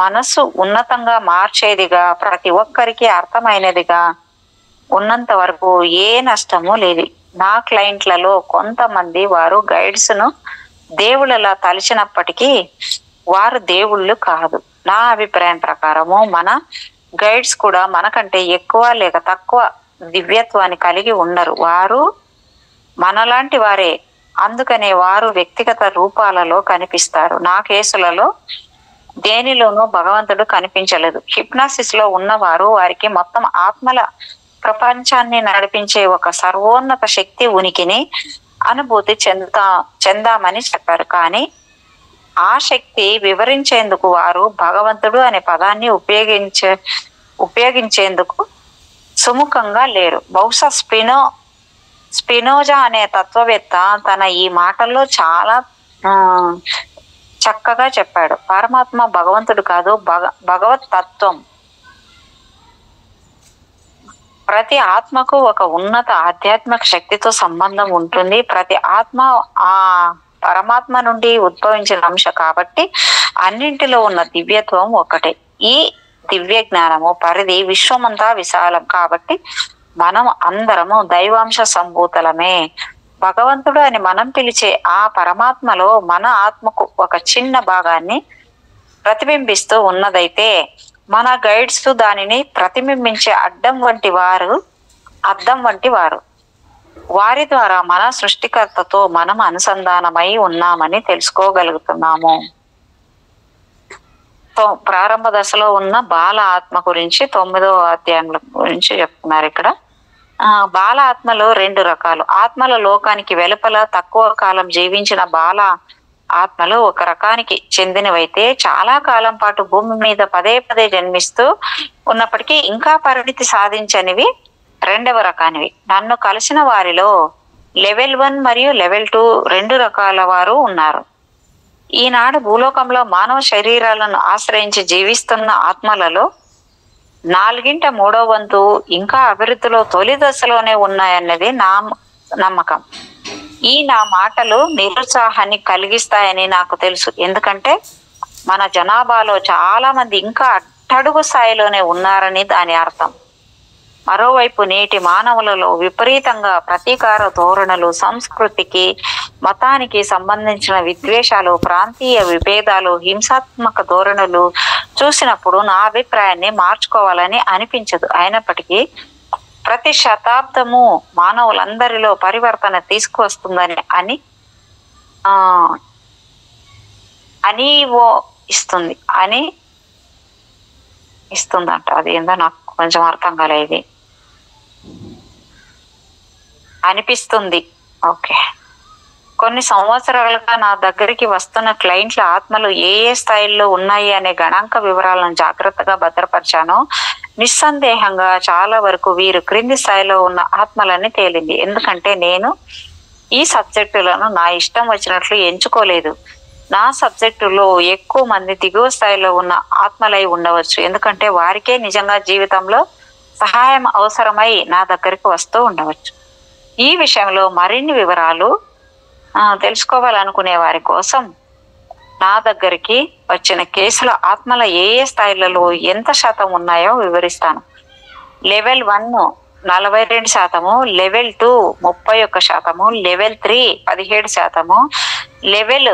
S1: మనసు ఉన్నతంగా మార్చేదిగా, ప్రతి ఒక్కరికి అర్థమైనదిగా ఉన్నంత వరకు ఏ నష్టము లేదు. నా క్లయింట్లలో కొంతమంది వారు గైడ్స్ ను దేవుళ్ళలా తలిచినప్పటికీ వారు దేవుళ్ళు కాదు. నా అభిప్రాయం ప్రకారము మన గైడ్స్ కూడా మనకంటే ఎక్కువ లేక తక్కువ దివ్యత్వాన్ని కలిగి ఉండరు. వారు మనలాంటి వారే, అందుకనే వారు వ్యక్తిగత రూపాలలో కనిపిస్తారు. నా కేసులలో దేనిలోనూ భగవంతుడు కనిపించలేదు. హిప్నాసిస్ లో ఉన్నవారు వారికి మొత్తం ఆత్మల ప్రపంచాన్ని నడిపించే ఒక సర్వోన్నత శక్తి ఉనికిని అనుభూతి చెందామని చెప్పారు. కానీ ఆ శక్తి వివరించేందుకు వారు భగవంతుడు అనే పదాన్ని ఉపయోగించేందుకు సుముఖంగా లేరు. బహుశా స్పినోజా అనే తత్వవేత్త తన ఈ మాటల్లో చాలా చక్కగా చెప్పాడు. పరమాత్మ భగవంతుడు కాదు, భగవత్ తత్వం. ప్రతి ఆత్మకు ఒక ఉన్నత ఆధ్యాత్మిక శక్తితో సంబంధం ఉంటుంది. ప్రతి ఆత్మ ఆ పరమాత్మ నుండి ఉద్భవించిన అంశ కాబట్టి అన్నింటిలో ఉన్న దివ్యత్వం ఒకటే. ఈ దివ్య జ్ఞానము పరిధి విశ్వమంతా విశాలం కాబట్టి మనం అందరము దైవాంశ సంభూతలమే. భగవంతుడు అని మనం పిలిచే ఆ పరమాత్మలో మన ఆత్మకు ఒక చిన్న భాగాన్ని ప్రతిబింబిస్తూ ఉన్నదైతే మన గైడ్స్ దానిని ప్రతిబింబించే అద్దం వంటి వారు. వారి ద్వారా మన సృష్టికర్తతో మనం అనుసంధానమై ఉన్నామని తెలుసుకోగలుగుతున్నాము. ప్రారంభ దశలో ఉన్న బాల ఆత్మ గురించి 9వ అధ్యాయం గురించి చెప్తున్నారు ఇక్కడ. బాల ఆత్మలు 2 రకాలు. ఆత్మల లోకానికి వెలుపల తక్కువ కాలం జీవించిన బాల ఆత్మలు ఒక రకానికి చెందినవైతే చాలా కాలం పాటు భూమి మీద పదే జన్మిస్తూ ఉన్నప్పటికీ ఇంకా పరిణితి సాధించనివి రెండవ రకానివి. నన్ను కలిసిన వారిలో లెవెల్ 1 మరియు లెవెల్ 2 రెండు రకాల వారు ఉన్నారు. ఈనాడు భూలోకంలో మానవ శరీరాలను ఆశ్రయించి జీవిస్తున్న ఆత్మలలో 3/4 ఇంకా అభివృద్ధిలో తొలి దశలోనే ఉన్నాయన్నది నా నమ్మకం. నా మాటలు నిరుత్సాహాన్ని కలిగిస్తాయని నాకు తెలుసు. ఎందుకంటే మన జనాభాలో చాలా మంది ఇంకా అట్టడుగు స్థాయిలోనే ఉన్నారని దాని అర్థం. మరోవైపు నేటి మానవులలో విపరీతంగా ప్రతీకార ధోరణులు, సంస్కృతికి మతానికి సంబంధించిన విద్వేషాలు, ప్రాంతీయ విభేదాలు, హింసాత్మక ధోరణులు చూసినప్పుడు నా అభిప్రాయాన్ని మార్చుకోవాలని అనిపించదు. అయినప్పటికీ ప్రతి శతాబ్దము మానవులందరిలో పరివర్తన తీసుకువస్తుందని ఇస్తుందంట. అది ఏందో నాకు కొంచెం అర్థం కాలేదు. అనిపిస్తుంది. ఓకే. కొన్ని సంవత్సరాలుగా నా దగ్గరికి వస్తున్న క్లయింట్ల ఆత్మలు ఏ స్థాయిల్లో ఉన్నాయి అనే గణాంక వివరాలను జాగ్రత్తగా భద్రపరిచాను. నిస్సందేహంగా చాలా వరకు వీరు క్రింది స్థాయిలో ఉన్న ఆత్మలని తేలింది. ఎందుకంటే నేను ఈ సబ్జెక్టులను నా ఇష్టం వచ్చినట్లు ఎంచుకోలేదు. నా సబ్జెక్టులో ఎక్కువ మంది దిగువ స్థాయిలో ఉన్న ఆత్మలై ఉండవచ్చు. ఎందుకంటే వారికే నిజంగా జీవితంలో సహాయం అవసరమై నా దగ్గరికి వస్తూ ఉండవచ్చు. ఈ విషయంలో మరిన్ని వివరాలు తెలుసుకోవాలనుకునే వారి కోసం నా దగ్గరికి వచ్చిన కేసుల ఆత్మల ఏ స్థాయిలలో ఎంత శాతం ఉన్నాయో వివరిస్తాను. Level 1 42%, level 2 31%, level 3 17%, level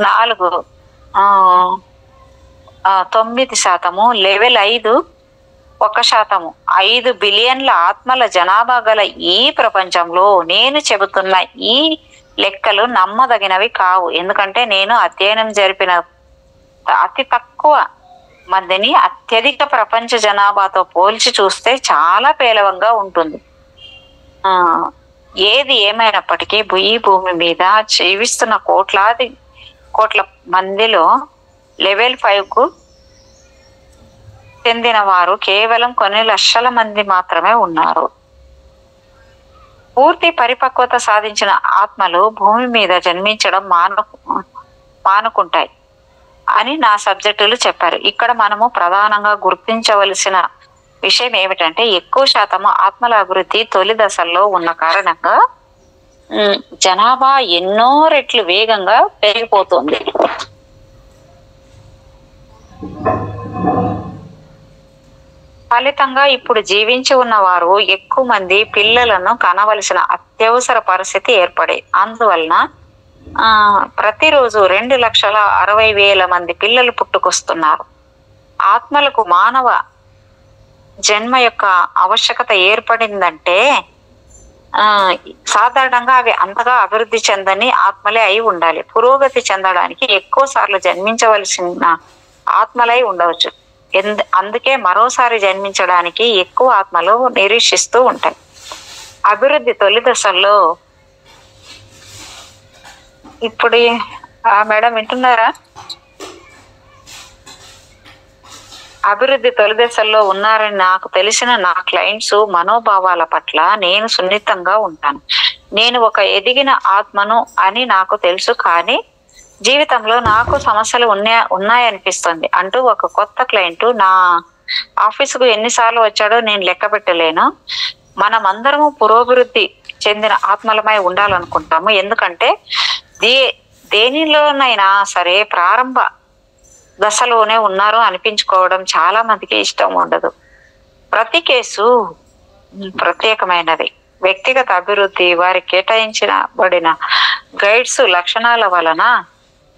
S1: 4 9%, level 5 1%. 5 బిలియన్ల ఆత్మల జనాభా గల ఈ ప్రపంచంలో నేను చెబుతున్న ఈ లెక్కలు నమ్మదగినవి కావు. ఎందుకంటే నేను అధ్యయనం జరిపిన అతి తక్కువ మందిని అత్యధిక ప్రపంచ జనాభాతో పోల్చి చూస్తే చాలా పేలవంగా ఉంటుంది. ఏది ఏమైనప్పటికీ ఈ భూమి మీద జీవిస్తున్న కోట్ల మందిలో లెవెల్ 5కు చెందిన వారు కేవలం కొన్ని లక్షల మంది మాత్రమే ఉన్నారు. పూర్తి పరిపక్వత సాధించిన ఆత్మలు భూమి మీద జన్మించడం మానుకుంటాయి అని నా సబ్జెక్టులు చెప్పారు. ఇక్కడ మనము ప్రధానంగా గుర్తించవలసిన విషయం ఏమిటంటే ఎక్కువ శాతం ఆత్మల అభివృద్ధి తొలి దశల్లో ఉన్న కారణంగా జనాభా ఎన్నో రెట్లు వేగంగా పెరిగిపోతుంది. ఫలితంగా ఇప్పుడు జీవించి ఉన్న వారు ఎక్కువ మంది పిల్లలను కనవలసిన అత్యవసర పరిస్థితి ఏర్పడే. అందువలన ప్రతిరోజు 2,60,000 మంది పిల్లలు పుట్టుకొస్తున్నారు. ఆత్మలకు మానవ జన్మ యొక్క ఆవశ్యకత ఏర్పడిందంటే సాధారణంగా అవి అంతగా అభివృద్ధి చెందని ఆత్మలే అయి ఉండాలి. పురోగతి చెందడానికి ఎక్కువ సార్లు జన్మించవలసిన ఆత్మలై ఉండవచ్చు. అందుకే మరోసారి జన్మించడానికి ఎక్కువ ఆత్మలు నిరీక్షిస్తూ ఉంటాయి. అభివృద్ధి తొలి దశల్లో ఇప్పుడు మేడం వింటున్నారా? అభివృద్ధి తొలి దశల్లో ఉన్నారని నాకు తెలిసిన నా క్లయింట్స్ మనోభావాల పట్ల నేను సున్నితంగా ఉంటాను. నేను ఒక ఎదిగిన ఆత్మను అని నాకు తెలుసు, కానీ జీవితంలో నాకు సమస్యలు ఉన్నాయనిపిస్తుంది అంటూ ఒక కొత్త క్లయింట్ నా ఆఫీసుకు ఎన్నిసార్లు వచ్చాడో నేను లెక్క పెట్టలేను. మనమందరము పురోభివృద్ధి చెందిన ఆత్మలమై ఉండాలనుకుంటాము. ఎందుకంటే దేనిలోనైనా సరే ప్రారంభ దశలోనే ఉన్నారు అనిపించుకోవడం చాలా మందికి ఇష్టం ఉండదు. ప్రతి కేసు ప్రత్యేకమైనది. వ్యక్తిగత అభివృద్ధి వారి కేటాయించబడిన గైడ్స్ లక్షణాల వలన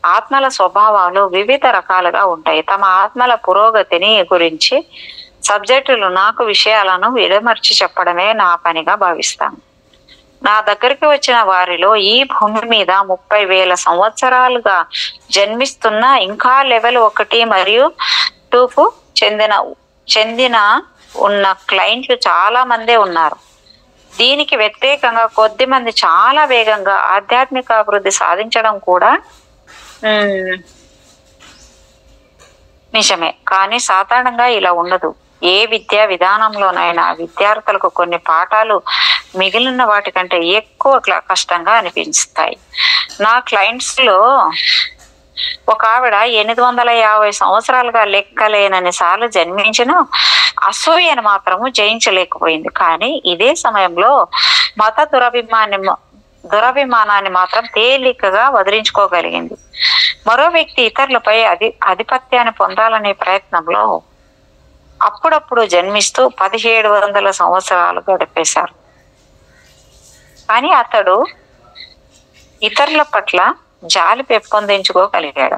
S1: ఆత్మల స్వభావాలు వివిధ రకాలుగా ఉంటాయి. తమ ఆత్మల పురోగతిని గురించి సబ్జెక్టులు నాకు విషయాలను విడమర్చి చెప్పడమే నా పనిగా భావిస్తాను. నా దగ్గరికి వచ్చిన వారిలో ఈ భూమి మీద 30,000 సంవత్సరాలుగా జన్మిస్తున్న ఇంకా లెవెల్ 1 మరియు 2కు చెందిన ఉన్న క్లయింట్లు చాలా మందే ఉన్నారు. దీనికి వ్యతిరేకంగా కొద్ది మంది చాలా వేగంగా ఆధ్యాత్మిక అభివృద్ధి సాధించడం కూడా నిజమే, కానీ సాధారణంగా ఇలా ఉండదు. ఏ విద్యా విధానంలోనైనా విద్యార్థులకు కొన్ని పాఠాలు మిగిలిన వాటికంటే ఎక్కువ కష్టంగా అనిపిస్తాయి. నా క్లయింట్స్ లో ఒక ఆవిడ 850 సంవత్సరాలుగా లెక్కలేనన్ని సార్లు జన్మించిన అసూయను మాత్రము జయించలేకపోయింది. కానీ ఇదే సమయంలో మత దురభిమానాన్ని మాత్రం తేలికగా వదిలించుకోగలిగింది. మరో వ్యక్తి ఇతరులపై ఆధిపత్యాన్ని పొందాలనే ప్రయత్నంలో అప్పుడప్పుడు జన్మిస్తూ 1700 సంవత్సరాలు గడిపేశారు. కానీ అతడు ఇతరుల పట్ల జాలి పెంపొందించుకోగలిగాడు.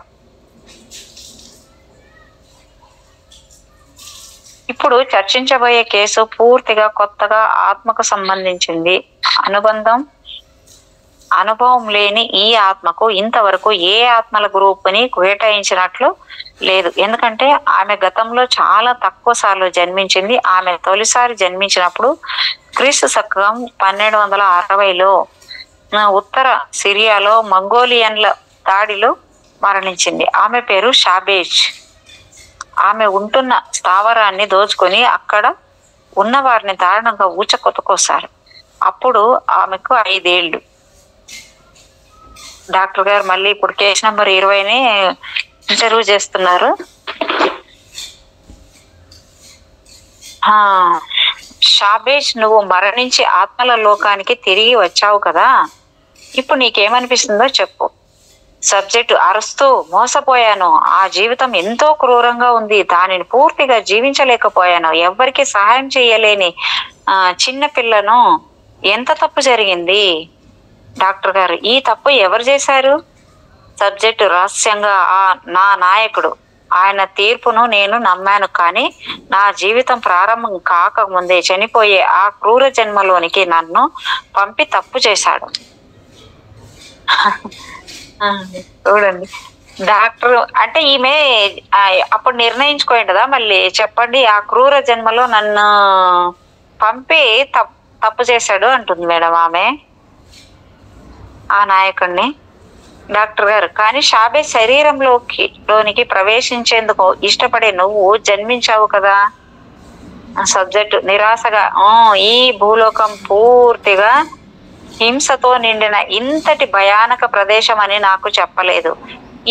S1: ఇప్పుడు చర్చించబోయే కేసు పూర్తిగా కొత్తగా ఆత్మకు సంబంధించింది. అనుభవం లేని ఈ ఆత్మకు ఇంతవరకు ఏ ఆత్మల గ్రూపుని కేటాయించినట్లు లేదు. ఎందుకంటే ఆమె గతంలో చాలా తక్కువ సార్లు జన్మించింది. ఆమె తొలిసారి జన్మించినప్పుడు క్రీస్తు శకం 1260లో ఉత్తర సిరియాలో మంగోలియన్ల దాడిలో మరణించింది. ఆమె పేరు షాబేజ్. ఆమె ఉంటున్న స్థావరాన్ని దోచుకొని అక్కడ ఉన్న వారిని దారుణంగా ఊచకొతకోసారు. అప్పుడు ఆమెకు 5 ఏళ్ళు. డాక్టర్ గారు మళ్ళీ ఇప్పుడు కేసు నెంబర్ 20ని ఇంటర్వ్యూ చేస్తున్నారు. షాబేజ్, నువ్వు మరణించి ఆత్మల లోకానికి తిరిగి వచ్చావు కదా, ఇప్పుడు నీకేమనిపిస్తుందో చెప్పు. సబ్జెక్టు అరుస్తూ, మోసపోయాను, ఆ జీవితం ఎంతో క్రూరంగా ఉంది, దానిని పూర్తిగా జీవించలేకపోయాను, ఎవ్వరికి సహాయం చేయలేని చిన్న పిల్లను, ఎంత తప్పు జరిగింది. డాక్టర్ గారు, ఈ తప్పు ఎవరు చేశారు? సబ్జెక్టు రహస్యంగా, నా నాయకుడు. ఆయన తీర్పును నేను నమ్మాను, కానీ నా జీవితం ప్రారంభం కాకముందే చనిపోయే ఆ క్రూర జన్మలోనికి నన్ను పంపి తప్పు చేశాడు. చూడండి డాక్టర్ అంటే ఈమె అప్పుడు నిర్ణయించుకోండిదా, మళ్ళీ చెప్పండి, ఆ క్రూర జన్మలో నన్ను పంపి తప్పు చేశాడు అంటుంది మేడం ఆమె ఆ నాయకుడిని. డాక్టర్ గారు, కానీ షాబేజ్ శరీరంలోనికి ప్రవేశించేందుకు ఇష్టపడే నువ్వు జన్మించావు కదా. సబ్జెక్టు నిరాశగా, ఈ భూలోకం పూర్తిగా హింసతో నిండిన ఇంతటి భయానక ప్రదేశం అని నాకు చెప్పలేదు.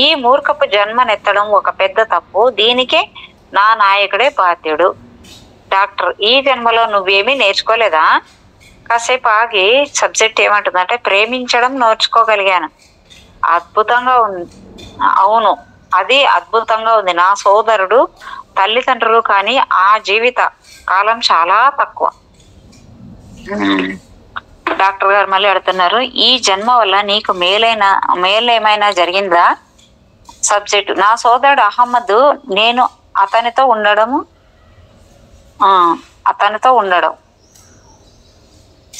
S1: ఈ మూర్ఖపు జన్మనెత్తడం ఒక పెద్ద తప్పు, దీనికి నా నాయకుడే బాధ్యుడు. డాక్టర్, ఈ జన్మలో నువ్వేమీ నేర్చుకోలేదా? కాసేపు ఆగి సబ్జెక్ట్ ఏమంటుందంటే, ప్రేమించడం నేర్చుకోగలిగాను. అద్భుతంగా ఉంది. అవును, అది అద్భుతంగా ఉంది. నా సోదరుడు తల్లిదండ్రులు, కానీ ఆ జీవిత కాలం చాలా తక్కువ. డాక్టర్ గారు మళ్ళీ అడుగుతున్నారు, ఈ జన్మ వల్ల నీకు మేలేమైనా జరిగిందా? సబ్జెక్టు, నా సోదరుడు అహ్మద్, నేను అతనితో ఉండడం.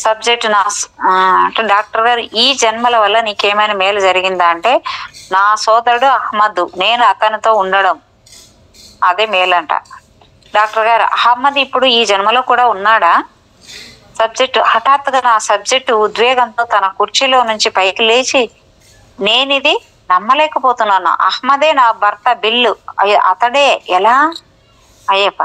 S1: సబ్జెక్ట్ అంటే డాక్టర్ గారు, ఈ జన్మల వల్ల నీకేమైనా మేలు జరిగిందా అంటే, నా సోదరుడు అహ్మద్, నేను అతనితో ఉండడం, అదే మేలంట. డాక్టర్ గారు, అహ్మద్ ఇప్పుడు ఈ జన్మలో కూడా ఉన్నాడా? సబ్జెక్టు, హఠాత్తుగా నా సబ్జెక్టు ఉద్వేగంతో తన కుర్చీలో నుంచి పైకి లేచి, నేనిది నమ్మలేకపోతున్నాను, అహ్మదే నా భర్త బిల్లు, అతడే ఎలా? అయ్యప్ప.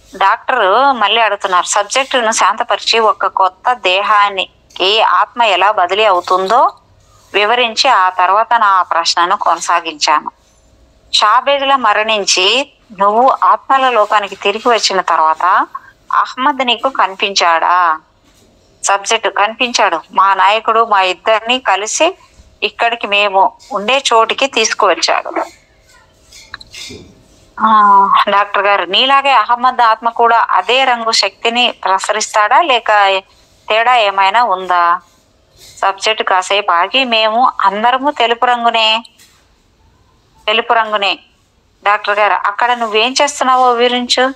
S1: డాక్టర్ మళ్ళీ అడుగుతున్నారు, సబ్జెక్టును శాంతపరిచి, ఒక కొత్త దేహానికి ఆత్మ ఎలా బదిలీ అవుతుందో వివరించి ఆ తర్వాత నా ప్రశ్నను కొనసాగించాను. షాబేజ్లా మరణించి నువ్వు ఆత్మల లోకానికి తిరిగి వచ్చిన తర్వాత అహ్మద్ నీకు కనిపించాడా? సబ్జెక్టు, కనిపించాడు. మా నాయకుడు మా ఇద్దరిని కలిసి ఇక్కడికి మేము ఉండే చోటికి తీసుకువచ్చాడు. డాక్టర్ గారు, నీలాగే అహ్మద్ ఆత్మ కూడా అదే రంగు శక్తిని ప్రసరిస్తాడా, లేక తేడా ఏమైనా ఉందా? సబ్జెక్టు కాసేపు ఆగి, మేము అందరము తెలుపు రంగునే. డాక్టర్ గారు, అక్కడ నువ్వేం చేస్తున్నావో వివరించు.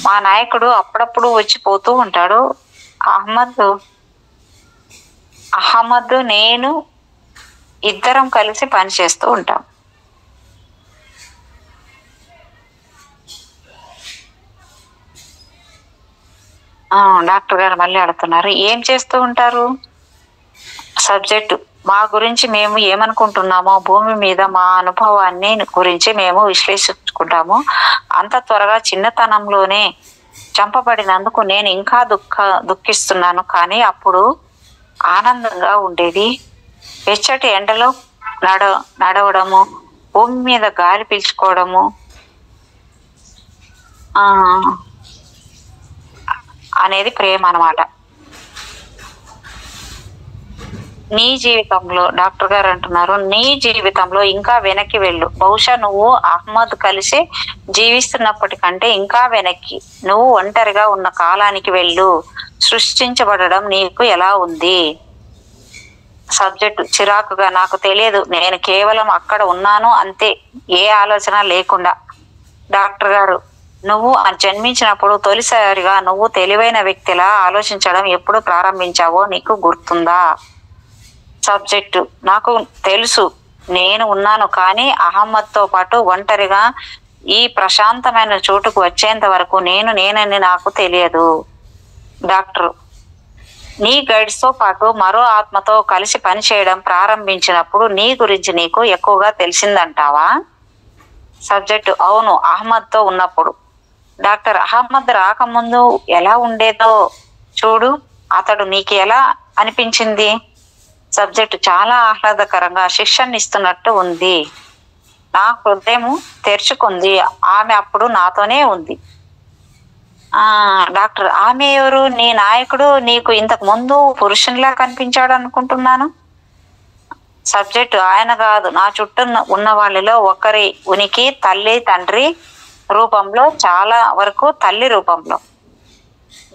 S1: మా నాయకుడు అప్పుడప్పుడు వచ్చిపోతూ ఉంటాడు. అహ్మద్ నేను ఇద్దరం కలిసి పనిచేస్తూ ఉంటాం. డాక్టర్ గారు మళ్ళీ అడుగుతున్నారు, ఏం చేస్తూ ఉంటారు? సబ్జెక్టు, మా గురించి మేము ఏమనుకుంటున్నామో, భూమి మీద మా అనుభవాన్ని గురించి మేము విశ్లేషించుకుంటాము. అంత త్వరగా చిన్నతనంలోనే చంపబడినందుకు నేను ఇంకా దుఃఖిస్తున్నాను. కానీ అప్పుడు ఆనందంగా ఉండేది. వెచ్చటి ఎండలో నడవడము, భూమి మీద గాలి పీల్చుకోవడము అనేది ప్రేమ అన్నమాట. నీ జీవితంలో డాక్టర్ గారు అంటున్నారు, నీ జీవితంలో ఇంకా వెనక్కి వెళ్ళు. బహుశా నువ్వు అహ్మద్ కలిసి జీవిస్తున్నప్పటికంటే ఇంకా వెనక్కి, నువ్వు ఒంటరిగా ఉన్న కాలానికి వెళ్ళు. సృష్టించబడడం నీకు ఎలా ఉంది? సబ్జెక్ట్ చిరాకుగా, నాకు తెలియదు, నేను కేవలం అక్కడ ఉన్నాను అంతే, ఏ ఆలోచన లేకుండా. డాక్టర్ గారు, నువ్వు జన్మించినప్పుడు తొలిసారిగా నువ్వు తెలివైన వ్యక్తిలా ఆలోచించడం ఎప్పుడు ప్రారంభించావో నీకు గుర్తుందా? సబ్జెక్టు, నాకు తెలుసు నేను ఉన్నాను, కానీ అహ్మద్తో పాటు ఒంటరిగా ఈ ప్రశాంతమైన చోటుకు వచ్చేంత వరకు నేనని నాకు తెలియదు. డాక్టర్, నీ గైడ్స్ తో పాటు మరో ఆత్మతో కలిసి పనిచేయడం ప్రారంభించినప్పుడు నీ గురించి నీకు ఎక్కువగా తెలిసిందంటావా? సబ్జెక్టు, అవును, అహ్మద్తో ఉన్నప్పుడు. డాక్టర్, అహ్మద్ రాకముందు ఎలా ఉండేదో చూడు, అతడు నీకు ఎలా అనిపించింది? సబ్జెక్టు, చాలా ఆహ్లాదకరంగా శిక్షణ ఇస్తున్నట్టు ఉంది. నా హృదయం తెరుచుకుంది. ఆమె అప్పుడు నాతోనే ఉంది. డాక్టర్, ఆమె ఎవరు? నీ నాయకుడు నీకు ఇంతకు ముందు పురుషునిలా కనిపించాడు అనుకుంటున్నాను. సబ్జెక్టు, ఆయన కాదు, నా చుట్టూ ఉన్న వాళ్ళలో ఒకరి ఉనికి తల్లి తండ్రి రూపంలో, చాలా వరకు తల్లి రూపంలో.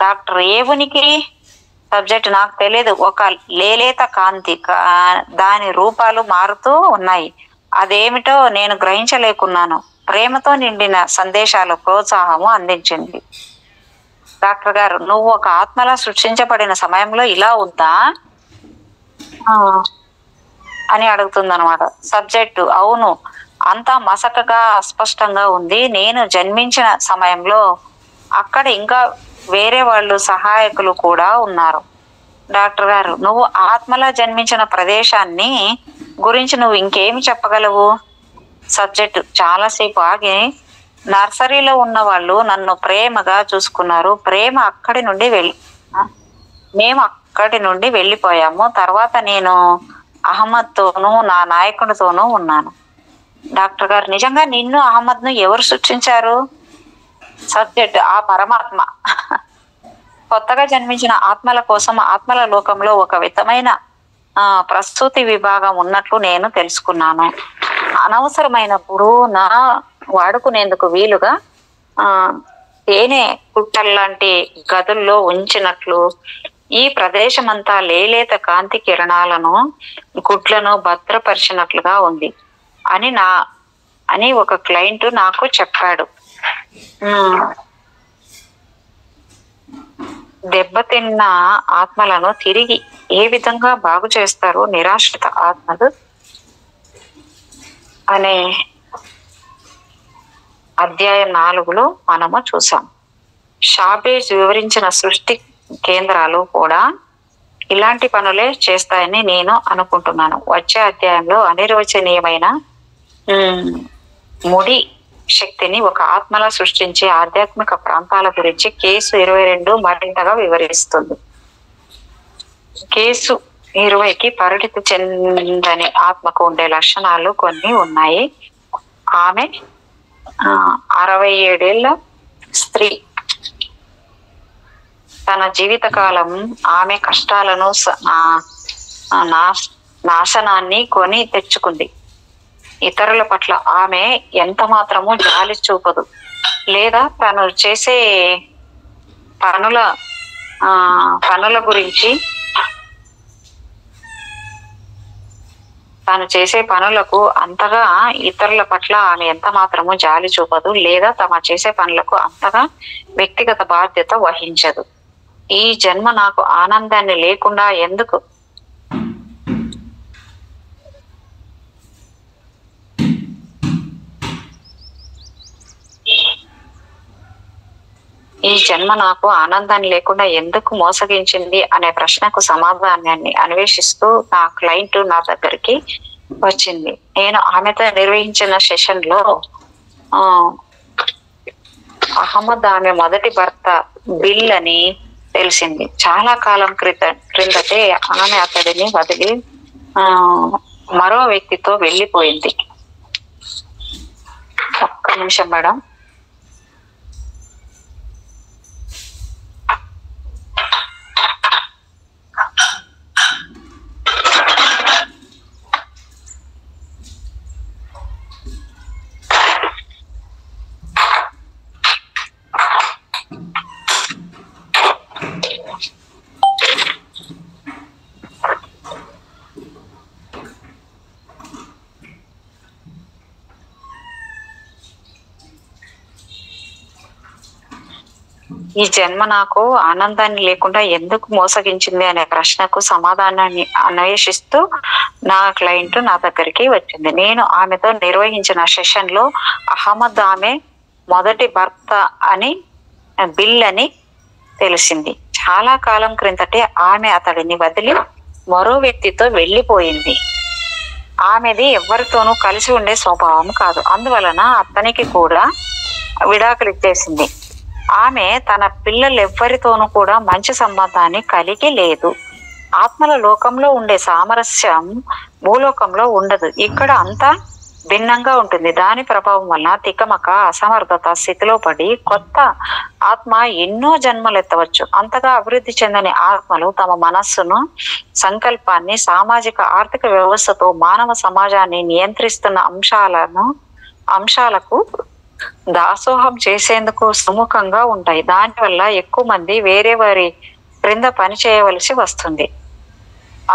S1: డాక్టర్, ఏ ఉనికి? సబ్జెక్టు, నాకు తెలియదు, ఒక లేలేత కాంతి, దాని రూపాలు మారుతూ ఉన్నాయి. అదేమిటో నేను గ్రహించలేకున్నాను. ప్రేమతో నిండిన సందేశాలు, ప్రోత్సాహము అందించింది. డాక్టర్ గారు, నువ్వు ఒక ఆత్మలా సృష్టించబడిన సమయంలో ఇలా ఉందా అని అడుగుతుంది అనమాట. సబ్జెక్టు, అవును, అంతా మసకగా అస్పష్టంగా ఉంది. నేను జన్మించిన సమయంలో అక్కడ ఇంకా వేరే వాళ్ళు, సహాయకులు కూడా ఉన్నారు. డాక్టర్ గారు, నువ్వు ఆత్మలా జన్మించిన ప్రదేశాన్ని గురించి నువ్వు ఇంకేమి చెప్పగలవు? సబ్జెక్టు, చాలాసేపు ఆగి, నర్సరీలో ఉన్న వాళ్ళు నన్ను ప్రేమగా చూసుకున్నారు. మేము అక్కడి నుండి వెళ్ళిపోయాము. తర్వాత నేను అహ్మద్తోనూ నా నాయకుడితోనూ ఉన్నాను. డాక్టర్ గారు, నిజంగా నిన్ను అహ్మద్ను ఎవరు సృష్టించారు? సబ్జెక్ట్, ఆ పరమాత్మ. కొత్తగా జన్మించిన ఆత్మల కోసం ఆత్మల లోకంలో ఒక విధమైన ప్రసూతి విభాగం ఉన్నట్లు నేను తెలుసుకున్నాను. అనవసరమైనప్పుడు నా వాడుకునేందుకు వీలుగా తేనె కుట్టల్లాంటి గదుల్లో ఉంచినట్లు ఈ ప్రదేశమంతా లేలేత కాంతి కిరణాలను, గుడ్లను భద్రపరిచినట్లుగా ఉంది అని ఒక క్లయింట్ నాకు చెప్పాడు. దెబ్బతిన్న ఆత్మలను తిరిగి ఏ విధంగా బాగు చేస్తారు నిరాశ్రిత ఆత్మలు అనే అధ్యాయం 4లో మనము చూసాం. షాబేజ్ వివరించిన సృష్టి కేంద్రాలు కూడా ఇలాంటి పనులే చేస్తాయని నేను అనుకుంటున్నాను. వచ్చే అధ్యాయంలో అనిర్వచనీయమైన ముడి శక్తిని ఒక ఆత్మలా సృష్టించే ఆధ్యాత్మిక ప్రాంతాల గురించి కేసు 22 మరింతగా వివరిస్తుంది. కేసు 20కి పరిణితి చెందని ఆత్మకు ఉండే లక్షణాలు కొన్ని ఉన్నాయి. ఆమె 67 ఏళ్ల స్త్రీ. తన జీవితకాలం ఆమె కష్టాలను, నాశనాన్ని కొని తెచ్చుకుంది. ఇతరుల పట్ల ఆమె ఎంత మాత్రము జాలి చూపదు, లేదా తను చేసే పనుల గురించి, తాను చేసే పనులకు అంతగా ఇతరుల పట్ల ఆమె ఎంత మాత్రము జాలి చూపదు, లేదా తమ చేసే పనులకు అంతగా వ్యక్తిగత బాధ్యత వహించదు. ఈ జన్మ నాకు ఆనందాన్ని లేకుండా ఎందుకు? ఈ ఈ జన్మ నాకు ఆనందాన్ని లేకుండా ఎందుకు మోసగించింది అనే ప్రశ్నకు సమాధానాన్ని అన్వేషిస్తూ నా క్లయింట్ నా దగ్గరికి వచ్చింది. నేను ఆమెతో నిర్వహించిన సెషన్ లో అహ్మద్ ఆమె మొదటి భర్త బిల్ అని తెలిసింది. చాలా కాలం క్రిందటే ఆమె అతడిని వదిలి మరో వ్యక్తితో వెళ్ళిపోయింది. ఒక్క నిమిషం మేడం. ఈ జన్మ నాకు ఆనందాన్ని లేకుండా ఎందుకు మోసగించింది అనే ప్రశ్నకు సమాధానాన్ని అన్వేషిస్తూ నా క్లయింట్ నా దగ్గరికి వచ్చింది. నేను ఆమెతో నిర్వహించిన సెషన్ లో అహ్మద్ ఆమె మొదటి భర్త అని బిల్ అని తెలిసింది. చాలా కాలం క్రిందటే ఆమె అతడిని వదిలి మరో వ్యక్తితో వెళ్ళిపోయింది. ఆమెది ఎవరితోనూ కలిసి ఉండే స్వభావం కాదు. అందువలన అతనికి కూడా విడాకులు ఇచ్చేసింది. ఆమె తన పిల్లలెవ్వరితోనూ కూడా మంచి సంబంధాన్ని కలిగి లేదు. ఆత్మల లోకంలో ఉండే సామరస్యం భూలోకంలో ఉండదు. ఇక్కడ అంతా భిన్నంగా ఉంటుంది. దాని ప్రభావం వలన తికమక అసమర్థత స్థితిలో పడి కొత్త ఆత్మ ఎన్నో జన్మలెత్తవచ్చు. అంతగా అభివృద్ధి చెందని ఆత్మలు తమ మనస్సును సంకల్పాన్ని సామాజిక ఆర్థిక వ్యవస్థతో మానవ సమాజాన్ని నియంత్రిస్తున్న అంశాలకు దాసోహం చేసేందుకు సుముఖంగా ఉంటాయి. దానివల్ల ఎక్కువ మంది వేరే వారి క్రింద పని చేయవలసి వస్తుంది.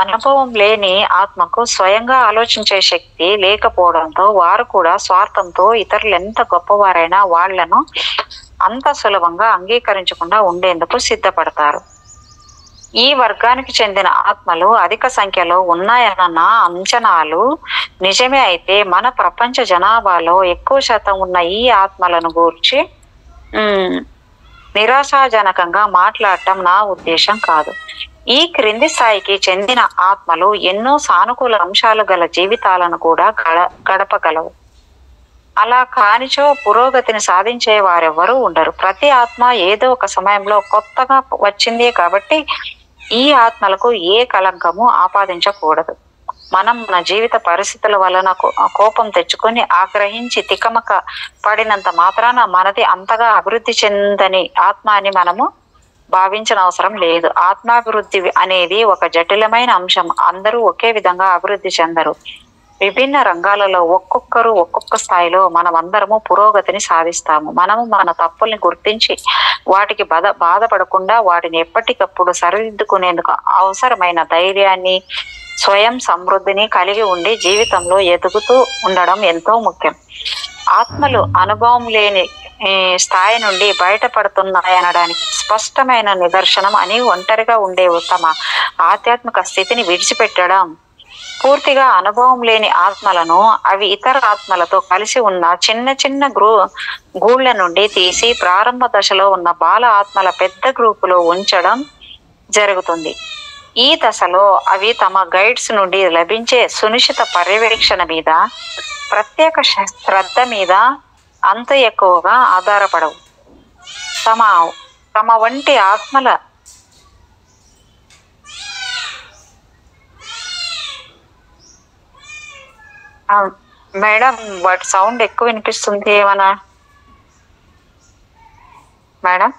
S1: అనుభవం లేని ఆత్మకు స్వయంగా ఆలోచించే శక్తి లేకపోవడంతో వారు కూడా స్వార్థంతో ఇతరులు ఎంత గొప్పవారైనా వాళ్లను అంత సులభంగా అంగీకరించకుండా ఉండేందుకు సిద్ధపడతారు. ఈ వర్గానికి చెందిన ఆత్మలు అధిక సంఖ్యలో ఉన్నాయన్న అంచనాలు నిజమే అయితే మన ప్రపంచ జనాభాలో ఎక్కువ శాతం ఉన్న ఈ ఆత్మలను గూర్చి నిరాశాజనకంగా మాట్లాడటం నా ఉద్దేశం కాదు. ఈ క్రింది స్థాయికి చెందిన ఆత్మలు ఎన్నో సానుకూల అంశాలు గల జీవితాలను కూడా గడపగలవు. అలా కానిచో పురోగతిని సాధించే వారెవ్వరూ ఉండరు. ప్రతి ఆత్మ ఏదో ఒక సమయంలో కొత్తగా వచ్చిందే కాబట్టి ఈ ఆత్మలకు ఏ కలంకము ఆపాదించకూడదు. మనం మన జీవిత పరిస్థితుల వలన కోపం తెచ్చుకొని ఆగ్రహించి తికమక పడినంత మాత్రాన మనది అంతగా అభివృద్ధి చెందని ఆత్మ అని మనము భావించిన అవసరం లేదు. ఆత్మాభివృద్ధి అనేది ఒక జటిలమైన అంశం. అందరూ ఒకే విధంగా అభివృద్ధి చెందరు. విభిన్న రంగాలలో ఒక్కొక్కరు ఒక్కొక్క స్థాయిలో మనమందరము పురోగతిని సాధిస్తాము. మనము మన తప్పుల్ని గుర్తించి వాటికి బాధపడకుండా వాటిని ఎప్పటికప్పుడు సరిదిద్దుకునేందుకు అవసరమైన ధైర్యాన్ని స్వయం సమృద్ధిని కలిగి ఉండి జీవితంలో ఎదుగుతూ ఉండడం ఎంతో ముఖ్యం. ఆత్మలు అనుభవం లేని స్థాయి నుండి బయటపడుతున్నాయనడానికి స్పష్టమైన నిదర్శనం అని ఒంటరిగా ఉండే తమ ఆధ్యాత్మిక స్థితిని విడిచిపెట్టడం. పూర్తిగా అనుభవం లేని ఆత్మలను అవి ఇతర ఆత్మలతో కలిసి ఉన్న చిన్న చిన్న గూళ్ళ నుండి తీసి ప్రారంభ దశలో ఉన్న బాల ఆత్మల పెద్ద గ్రూపులో ఉంచడం జరుగుతుంది. ఈ దశలో అవి తమ గైడ్స్ నుండి లభించే సునిశ్చిత పర్యవేక్షణ మీద, ప్రత్యేక శ్రద్ధ మీద అంత ఎక్కువగా ఆధారపడవు. తమ వంటి ఆత్మల మేడం వాటి సౌండ్ ఎక్కువ వినిపిస్తుంది. ఏమన్నా మేడం?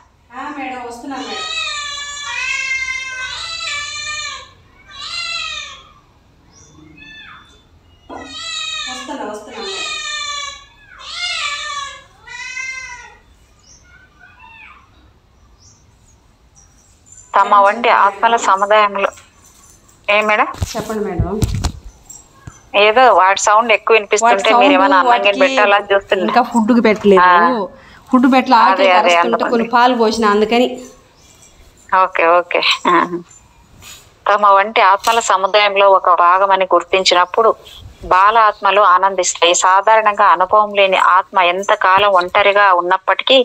S1: తమ వంటి ఆత్మల సముదాయంలో మేడం
S2: చెప్పండి మేడం.
S1: ఏదో వాటి సౌండ్ ఎక్కువ వినిపిస్తుంటే మీరు ఏమైనా అన్నం పెట్టాలా చూస్తున్నారు?
S2: ఇంకా ఫుడ్ పెట్టలేదు. ఫుడ్ పెట్టలే, కొన్ని పాలు పోసిన అందుకని.
S1: Okay okay. తమ వంటి ఆత్మల సముదాయంలో ఒక భాగమని గుర్తించినప్పుడు బాల ఆత్మలు ఆనందిస్తాయి. సాధారణంగా అనుభవం లేని ఆత్మ ఎంతకాలం ఒంటరిగా ఉన్నప్పటికీ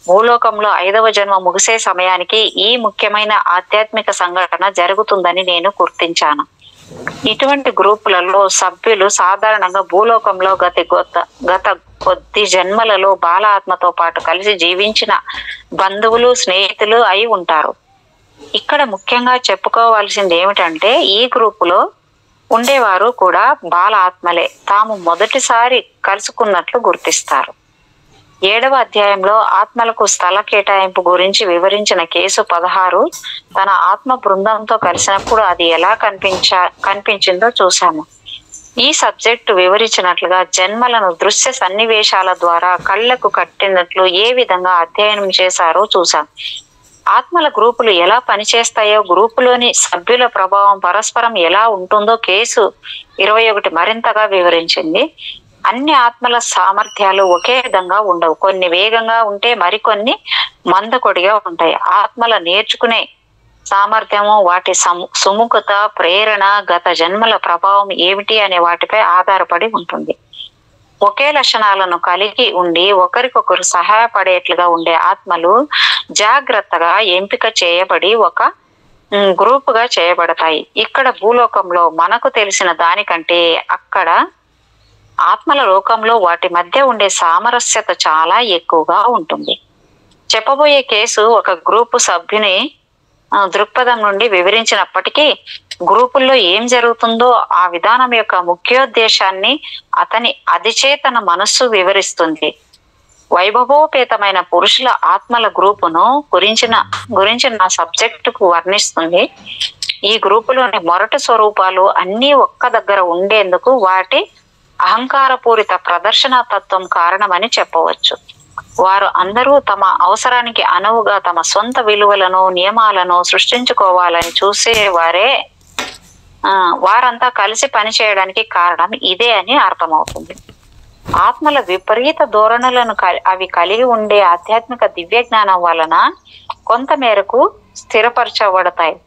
S1: భూలోకంలో 5వ జన్మ ముగిసే సమయానికి ఈ ముఖ్యమైన ఆధ్యాత్మిక సంఘటన జరుగుతుందని నేను గుర్తించాను. ఇటువంటి గ్రూపులలో సభ్యులు సాధారణంగా భూలోకంలో గత కొద్ది జన్మలలో బాల ఆత్మతో పాటు కలిసి జీవించిన బంధువులు, స్నేహితులు అయి ఉంటారు. ఇక్కడ ముఖ్యంగా చెప్పుకోవాల్సింది ఏమిటంటే, ఈ గ్రూపులో ఉండేవారు కూడా బాల ఆత్మలే తాము మొదటిసారి కలుసుకున్నట్లు గుర్తిస్తారు. 7వ అధ్యాయంలో ఆత్మలకు స్థల కేటాయింపు గురించి వివరించిన కేసు 16 తన ఆత్మ బృందంతో కలిసినప్పుడు అది ఎలా కనిపించిందో చూశాము. ఈ సబ్జెక్టు వివరించినట్లుగా జన్మలను దృశ్య సన్నివేశాల ద్వారా కళ్లకు కట్టినట్లు ఏ విధంగా అధ్యయనం చేశారో చూశాం. ఆత్మల గ్రూపులు ఎలా పనిచేస్తాయో, గ్రూపులోని సభ్యుల ప్రభావం పరస్పరం ఎలా ఉంటుందో కేసు 21 మరింతగా వివరించింది. అన్ని ఆత్మల సామర్థ్యాలు ఒకే విధంగా ఉండవు. కొన్ని వేగంగా ఉంటే మరికొన్ని మందకొడిగా ఉంటాయి. ఆత్మల నేర్చుకునే సామర్థ్యము, వాటి సుముఖత, ప్రేరణ, గత జన్మల ప్రభావం ఏమిటి అనే వాటిపై ఆధారపడి ఉంటుంది. ఒకే లక్షణాలను కలిగి ఉండి ఒకరికొకరు సహాయపడేట్లుగా ఉండే ఆత్మలు జాగ్రత్తగా ఎంపిక చేయబడి ఒక గ్రూపుగా చేయబడతాయి. ఇక్కడ భూలోకంలో మనకు తెలిసిన దానికంటే అక్కడ ఆత్మల లోకంలో వాటి మధ్య ఉండే సామరస్యత చాలా ఎక్కువగా ఉంటుంది. చెప్పబోయే కేసు ఒక గ్రూపు సభ్యుని దృక్పథం నుండి వివరించినప్పటికీ గ్రూపుల్లో ఏం జరుగుతుందో ఆ విధానం యొక్క ముఖ్యోద్దేశాన్ని అతని అధిచేతన మనస్సు వివరిస్తుంది. వైభవోపేతమైన పురుషుల ఆత్మల గ్రూపును గురించిన సబ్జెక్టుకు వర్ణిస్తుంది. ఈ గ్రూపులోని మొరటి స్వరూపాలు అన్నీ ఒక్క దగ్గర ఉండేందుకు వాటి అహంకారపూరిత ప్రదర్శన తత్వం కారణమని చెప్పవచ్చు. వారు అందరూ తమ అవసరానికి అనువుగా తమ సొంత విలువలను, నియమాలను సృష్టించుకోవాలని వారంతా కలిసి పనిచేయడానికి కారణం ఇదే అని అర్థమవుతుంది. ఆత్మల విపరీత ధోరణులను అవి కలిగి ఉండే ఆధ్యాత్మిక దివ్య జ్ఞానం వలన కొంత మేరకు స్థిరపరచబడతాయి.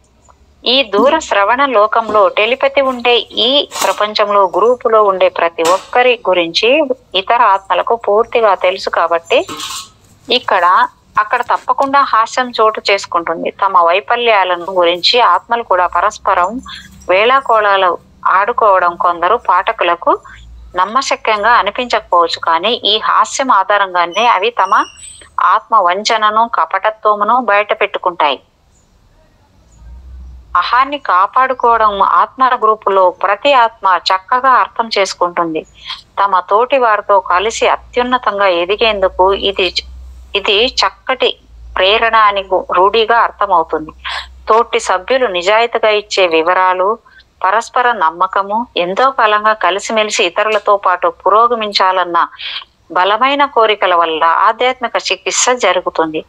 S1: ఈ దూర శ్రవణ లోకంలో టెలిపతి ఉండే ఈ ప్రపంచంలో గ్రూపులో ఉండే ప్రతి ఒక్కరి గురించి ఇతర ఆత్మలకు పూర్తిగా తెలుసు కాబట్టి అక్కడ తప్పకుండా హాస్యం చోటు చేసుకుంటుంది. తమ వైఫల్యాలను గురించి ఆత్మలు కూడా పరస్పరం వేళాకోళాలు ఆడుకోవడం కొందరు పాఠకులకు నమ్మశక్యంగా అనిపించకపోవచ్చు. కానీ ఈ హాస్యం ఆధారంగానే అవి తమ ఆత్మ వంచనను, కపటత్వమును బయట పెట్టుకుంటాయి. అహాన్ని కాపాడుకోవడం ఆత్మల గ్రూపులో ప్రతి ఆత్మ చక్కగా అర్థం చేసుకుంటుంది. తమ తోటి వారితో కలిసి అత్యున్నతంగా ఎదిగేందుకు ఇది చక్కటి ప్రేరణ అని రూఢిగా అర్థమవుతుంది. తోటి సభ్యులు నిజాయితీగా ఇచ్చే వివరాలు, పరస్పర నమ్మకము, ఎంతో కాలంగా కలిసిమెలిసి ఇతరులతో పాటు పురోగమించాలన్న బలమైన కోరికల వల్ల ఆధ్యాత్మిక చికిత్స జరుగుతుంది.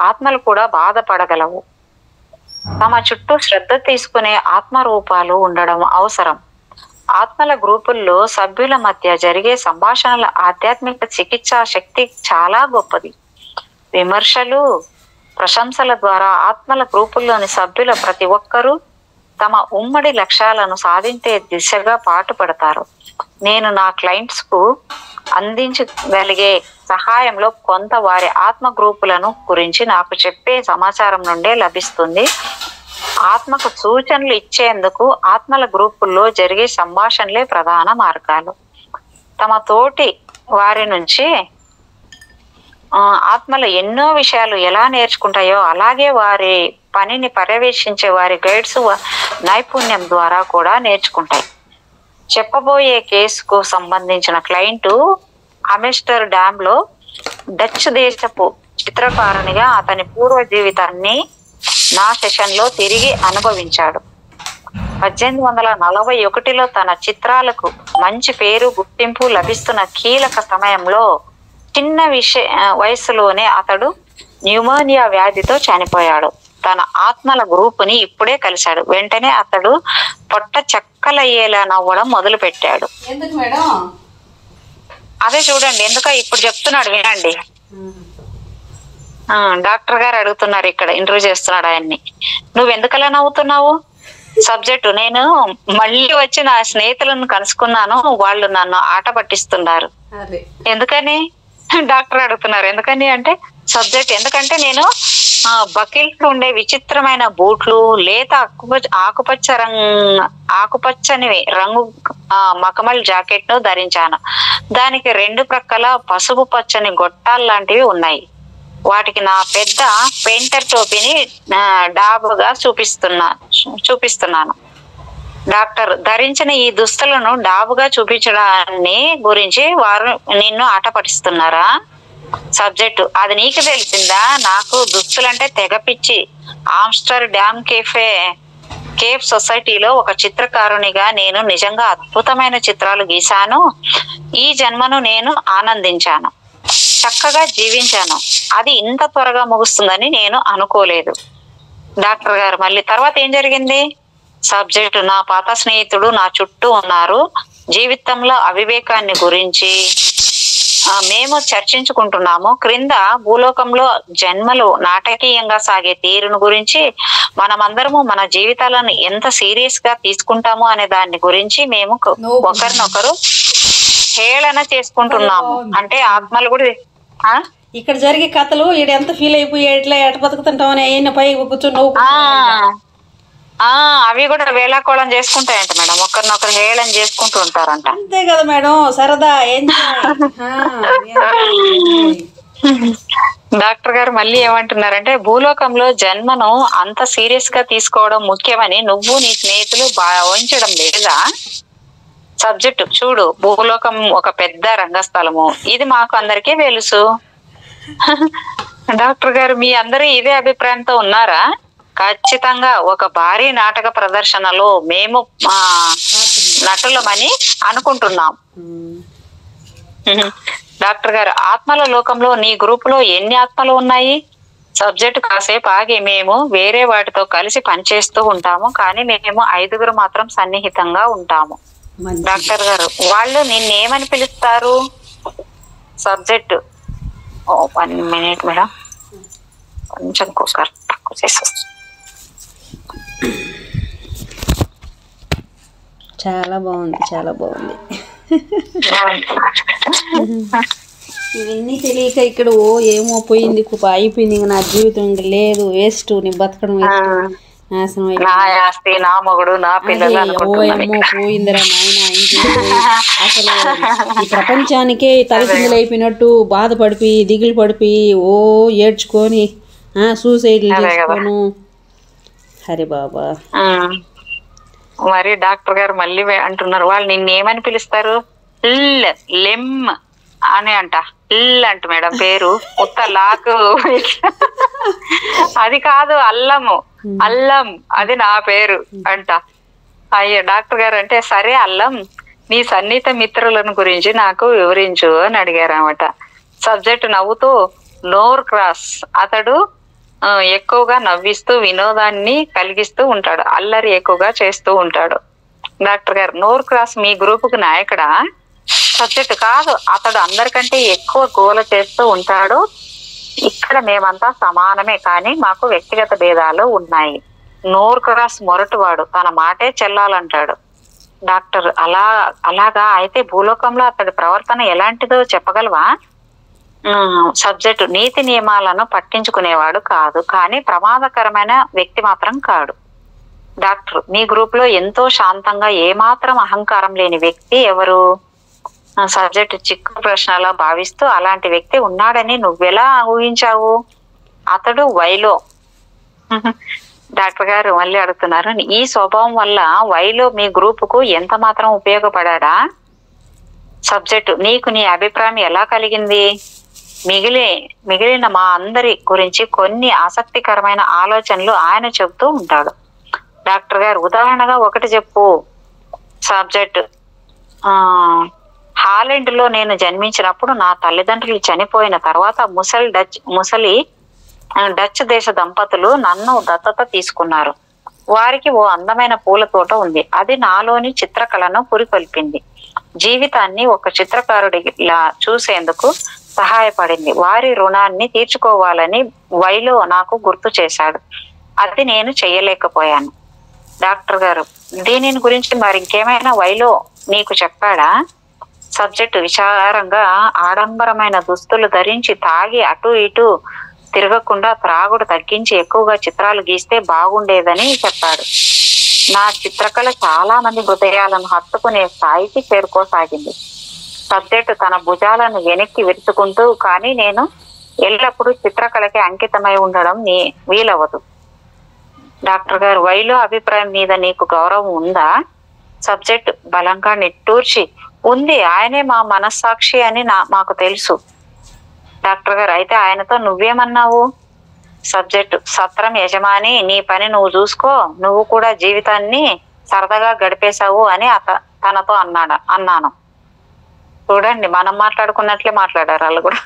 S1: ఆత్మలు కూడా బాధపడగలవు. తమ చుట్టూ శ్రద్ధ తీసుకునే ఆత్మరూపాలు ఉండడం అవసరం. ఆత్మల గ్రూపుల్లో సభ్యుల మధ్య జరిగే సంభాషణల ఆధ్యాత్మిక చికిత్సా శక్తి చాలా గొప్పది. విమర్శలు, ప్రశంసల ద్వారా ఆత్మల గ్రూపుల్లోని సభ్యుల ప్రతి ఒక్కరూ తమ ఉమ్మడి లక్ష్యాలను సాధించే దిశగా పాటుపడతారు. నేను నా క్లయింట్స్ కు అందించగలిగే సహాయంలో కొంత వారి ఆత్మ గ్రూపులను గురించి నాకు చెప్పే సమాచారం నుండే లభిస్తుంది. ఆత్మకు సూచనలు ఇచ్చేందుకు ఆత్మల గ్రూపుల్లో జరిగే సంభాషణలే ప్రధాన మార్గాలు. తమ తోటి వారి నుంచి ఆత్మలు ఎన్నో విషయాలు ఎలా నేర్చుకుంటాయో అలాగే వారి పనిని పర్యవేక్షించే వారి గైడ్స్ నైపుణ్యం ద్వారా కూడా నేర్చుకుంటాయి. చెప్పబోయే కేసుకు సంబంధించిన క్లయింటు అమెస్టర్ డామ్ లో డచ్ దేశపు చిత్రకారునిగా అతని పూర్వ జీవితాన్ని నా సెషన్ లో తిరిగి అనుభవించాడు. 1841లో తన చిత్రాలకు మంచి పేరు, గుర్తింపు లభిస్తున్న కీలక సమయంలో చిన్న వయసులోనే అతడు న్యూమోనియా వ్యాధితో చనిపోయాడు. తన ఆత్మల గ్రూపుని ఇప్పుడే కలిశాడు. వెంటనే అతడు పొట్ట చెక్కలయ్యేలా నవ్వడం మొదలు పెట్టాడు.
S2: ఎందుకు మేడం?
S1: అదే చూడండి, ఎందుక ఇప్పుడు చెప్తున్నాడు వినండి. డాక్టర్ గారు అడుగుతున్నారు, ఇక్కడ ఇంటర్వ్యూ చేస్తున్నాడు ఆయన్ని. నువ్వు ఎందుకలా నవ్వుతున్నావు? సబ్జెక్టు నేను మళ్ళీ వచ్చి నా స్నేహితులను కలుసుకున్నాను, వాళ్ళు నన్ను ఆట పట్టిస్తున్నారు. ఎందుకని డాక్టర్ అడుగుతున్నారు. ఎందుకని అంటే సబ్జెక్ట్ ఎందుకంటే నేను బకిల్స్ ఉండే విచిత్రమైన బూట్లు, లేత ఆకుపచ్చని రంగు మకమల్ జాకెట్ ను ధరించాను. దానికి రెండు ప్రక్కల పసుపు పచ్చని గొట్టాలు లాంటివి ఉన్నాయి. వాటికి నా పెద్ద పెయింటర్ టోపీని డాబుగా చూపిస్తున్నాను. డాక్టర్, ధరించిన ఈ దుస్తులను డాబుగా చూపించడాన్ని గురించి వారు నిన్ను ఆట పట్టిస్తున్నారా? సబ్జెక్టు, అది నీకు తెలిసిందా? నాకు దుస్తులంటే తెగ పిచ్చి. ఆమ్స్టర్ డ్యామ్ కేఫ్ సొసైటీలో ఒక చిత్రకారునిగా నేను నిజంగా అద్భుతమైన చిత్రాలు గీశాను. ఈ జన్మను నేను ఆనందించాను, చక్కగా జీవించాను. అది ఇంత త్వరగా ముగుస్తుందని నేను అనుకోలేదు. డాక్టర్ గారు, మళ్ళీ తర్వాత ఏం జరిగింది? సబ్జెక్టు, నా పాత స్నేహితుడు నా చుట్టూ ఉన్నారు. జీవితంలో అవివేకాన్ని గురించి మేము చర్చించుకుంటున్నాము. క్రింద భూలోకంలో జన్మలు నాటకీయంగా సాగే తీరును గురించి, మనమందరము మన జీవితాలను ఎంత సీరియస్ గా తీసుకుంటాము అనే దాని గురించి మేము ఒకరినొకరు హేళన చేసుకుంటున్నాము. అంటే ఆత్మలు కూడా
S2: ఇక్కడ జరిగే కథలు ఈడ ఎంత ఫీల్ అయిపోయి ఎట్లా ఎట బతుకుతుంటామని అయిన పై కూర్చొని
S1: అవి కూడా వేళాకోళం చేసుకుంటాయంట మేడం, ఒకరినొకరు హేళన చేసుకుంటూ ఉంటారంట.
S2: అంతే కదా మేడం, సరదా.
S1: డాక్టర్ గారు మళ్ళీ ఏమంటున్నారంటే, భూలోకంలో జన్మను అంత సీరియస్ గా తీసుకోవడం ముఖ్యమని నువ్వు నీ స్నేహితులు భావించడం లేదా? సబ్జెక్టు, చూడు, భూలోకం ఒక పెద్ద రంగస్థలము, ఇది మాకు అందరికీ తెలుసు. డాక్టర్ గారు, మీ అందరూ ఇదే అభిప్రాయంతో ఉన్నారా? ఖచ్చితంగా ఒక భారీ నాటక ప్రదర్శనలో మేము నటులమని అనుకుంటున్నాం. డాక్టర్ గారు, ఆత్మల లోకంలో నీ గ్రూపులో ఎన్ని ఆత్మలు ఉన్నాయి? సబ్జెక్టు, కాసేపు ఆగి, మేము వేరే వాటితో కలిసి పనిచేస్తూ ఉంటాము, కానీ మేము 5 మాత్రం సన్నిహితంగా ఉంటాము. డాక్టర్ గారు, వాళ్ళు నిన్నేమని పిలుస్తారు? సబ్జెక్టు, 1 minute మేడం, కొంచెం కుక్కర్ తక్కువ చేసేస్తాను.
S2: చాలా బాగుంది, చాలా బాగుంది. ఇవన్నీ తెలియక ఇక్కడ ఏమో పోయింది, అయిపోయింది, ఇంకా నా జీవితం ఇంకా లేదు, వేస్ట్, నీ బతకడం నాశనం
S1: అయిపోయింది, నా మొగుడు నా పిల్లలు
S2: పోయిందిరా నాయన. అసలు ఈ ప్రపంచానికే తలకిందులు అయిపోయినట్టు బాధపడిపోయి దిగులు పడిపోయి ఏడ్చుకొని సూసైడ్లు చేసుకోను. హరి బాబా.
S1: మరి డాక్టర్ గారు మళ్ళీ అంటున్నారు, వాళ్ళు నిన్నేమని పిలుస్తారు? లెమ్ అని అంట. అంట మేడం పేరు, ఉత్త లాకు అది కాదు, అల్లం అది నా పేరు అంట. అయ్యో డాక్టర్ గారు అంటే, సరే అల్లం, నీ సన్నిహిత మిత్రులను గురించి నాకు వివరించు అని అడిగారన్నమాట. సబ్జెక్ట్ నవ్వుతూ, నోర్ క్రాస్, అతడు ఎక్కువగా నవ్విస్తూ వినోదాన్ని కలిగిస్తూ ఉంటాడు, అల్లరి ఎక్కువగా చేస్తూ ఉంటాడు. డాక్టర్ గారు, నోర్ క్రాస్ మీ గ్రూపుకు నాయకుడా? సబ్జెక్ట్, కాదు, అతడు అందరికంటే ఎక్కువ గోల చేస్తూ ఉంటాడు. ఇక్కడ మేమంతా సమానమే, కానీ మాకు వ్యక్తిగత భేదాలు ఉన్నాయి. నోర్ క్రాస్ మొరటువాడు, తన మాటే చెల్లాలంటాడు. డాక్టర్, అలాగా అయితే భూలోకంలో అతడి ప్రవర్తన ఎలాంటిదో చెప్పగలవా? సబ్జెక్టు, నీతి నియమాలను పట్టించుకునేవాడు కాదు, కానీ ప్రమాదకరమైన వ్యక్తి మాత్రం కాడు. డాక్టర్, మీ గ్రూప్ లో ఎంతో శాంతంగా ఏమాత్రం అహంకారం లేని వ్యక్తి ఎవరు? సబ్జెక్ట్ చిక్కు ప్రశ్నలా భావిస్తూ, అలాంటి వ్యక్తి ఉన్నాడని నువ్వెలా ఊహించావు? అతడు వైలో. డాక్టర్ గారు మళ్ళీ అడుగుతున్నారు, ఈ స్వభావం వల్ల వైలో మీ గ్రూపుకు ఎంత మాత్రం ఉపయోగపడా? సబ్జెక్టు, నీకు నీ అభిప్రాయం ఎలా కలిగింది? మిగిలిన మా అందరి గురించి కొన్ని ఆసక్తికరమైన ఆలోచనలు ఆయన చెబుతూ ఉంటాడు. డాక్టర్ గారు, ఉదాహరణగా ఒకటి చెప్పు. సబ్జెక్ట్, హాలెండ్ లో నేను జన్మించినప్పుడు నా తల్లిదండ్రులు చనిపోయిన తర్వాత ముసలి డచ్ దేశ దంపతులు నన్ను దత్తత తీసుకున్నారు. వారికి ఓ అందమైన పూల తోట ఉంది. అది నాలోని చిత్రకళను పురికొల్పింది. జీవితాన్ని ఒక చిత్రకారుడిలా చూసేందుకు సహాయపడింది. వారి రుణాన్ని తీర్చుకోవాలని వైలో నాకు గుర్తు చేశాడు. అది నేను చెయ్యలేకపోయాను. డాక్టర్ గారు, దీనిని గురించి మరి ఇంకేమైనా వైలో నీకు చెప్పాడా? సబ్జెక్టు విచారంగా ఆడంబరమైన దుస్తులు ధరించి తాగి అటు ఇటు తిరగకుండా త్రాగుడు తగ్గించి ఎక్కువగా చిత్రాలు గీస్తే బాగుండేదని చెప్పాడు. నా చిత్రకళ చాలా మంది హృదయాలను హత్తుకునే స్థాయికి చేరుకోసాగింది. సబ్జెక్టు తన భుజాలను వెనక్కి విరుచుకుంటూ, కానీ నేను ఎల్లప్పుడూ చిత్రకళకి అంకితమై ఉండడం వీలవదు. డాక్టర్ గారు, వైలో అభిప్రాయం మీద నీకు గౌరవం ఉందా? సబ్జెక్ట్ బలంగా నిట్టూర్చి, ఉంది, ఆయనే మా మనస్సాక్షి అని మాకు తెలుసు. డాక్టర్ గారు, అయితే ఆయనతో నువ్వేమన్నావు? సబ్జెక్టు, సత్రం యజమాని, నీ పని నువ్వు చూసుకో, నువ్వు కూడా జీవితాన్ని సరదాగా గడిపేశావు అని తనతో అన్నాను. చూడండి, మనం మాట్లాడుకున్నట్లే మాట్లాడారు వాళ్ళు కూడా.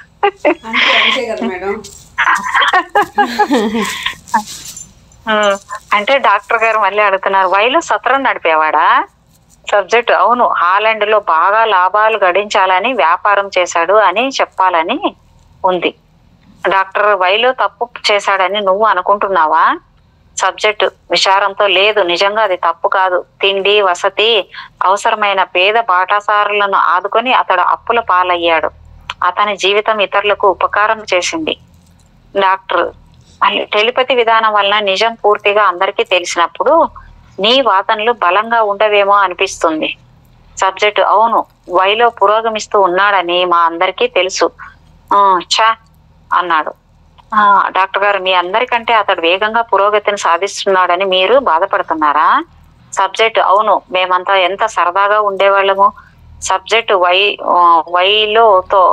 S1: అంటే డాక్టర్ గారు మళ్ళీ అడుగుతున్నారు, వైలో సత్రం నడిపేవాడా? సబ్జెక్ట్, అవును, హాలండ్ లో బాగా లాభాలు గడించాలని వ్యాపారం చేశాడు అని చెప్పాలని ఉంది. డాక్టర్, వైలో తప్పు చేశాడని నువ్వు అనుకుంటున్నావా? సబ్జెక్టు విచారంతో, లేదు, నిజంగా అది తప్పు కాదు. తిండి, వసతి అవసరమైన పేద బాటాసారులను ఆదుకొని అతడు అప్పుల పాలయ్యాడు. అతని జీవితం ఇతరులకు ఉపకారం చేసింది. డాక్టర్, మళ్ళీ టెలిపతి విధానం వలన నిజం పూర్తిగా అందరికీ తెలిసినప్పుడు నీ వాదనలు బలంగా ఉండవేమో అనిపిస్తుంది. సబ్జెక్టు, అవును, వైలో పురోగమిస్తూ ఉన్నాడని మా అందరికీ తెలుసు. చా అన్నాడు. డాక్టర్ గారు, మీ అందరికంటే అతడు వేగంగా పురోగతిని సాధిస్తున్నాడని మీరు బాధపడుతున్నారా? సబ్జెక్ట్, అవును, మేమంతా ఎంత సరదాగా ఉండేవాళ్ళము. సబ్జెక్టు, వైలోతో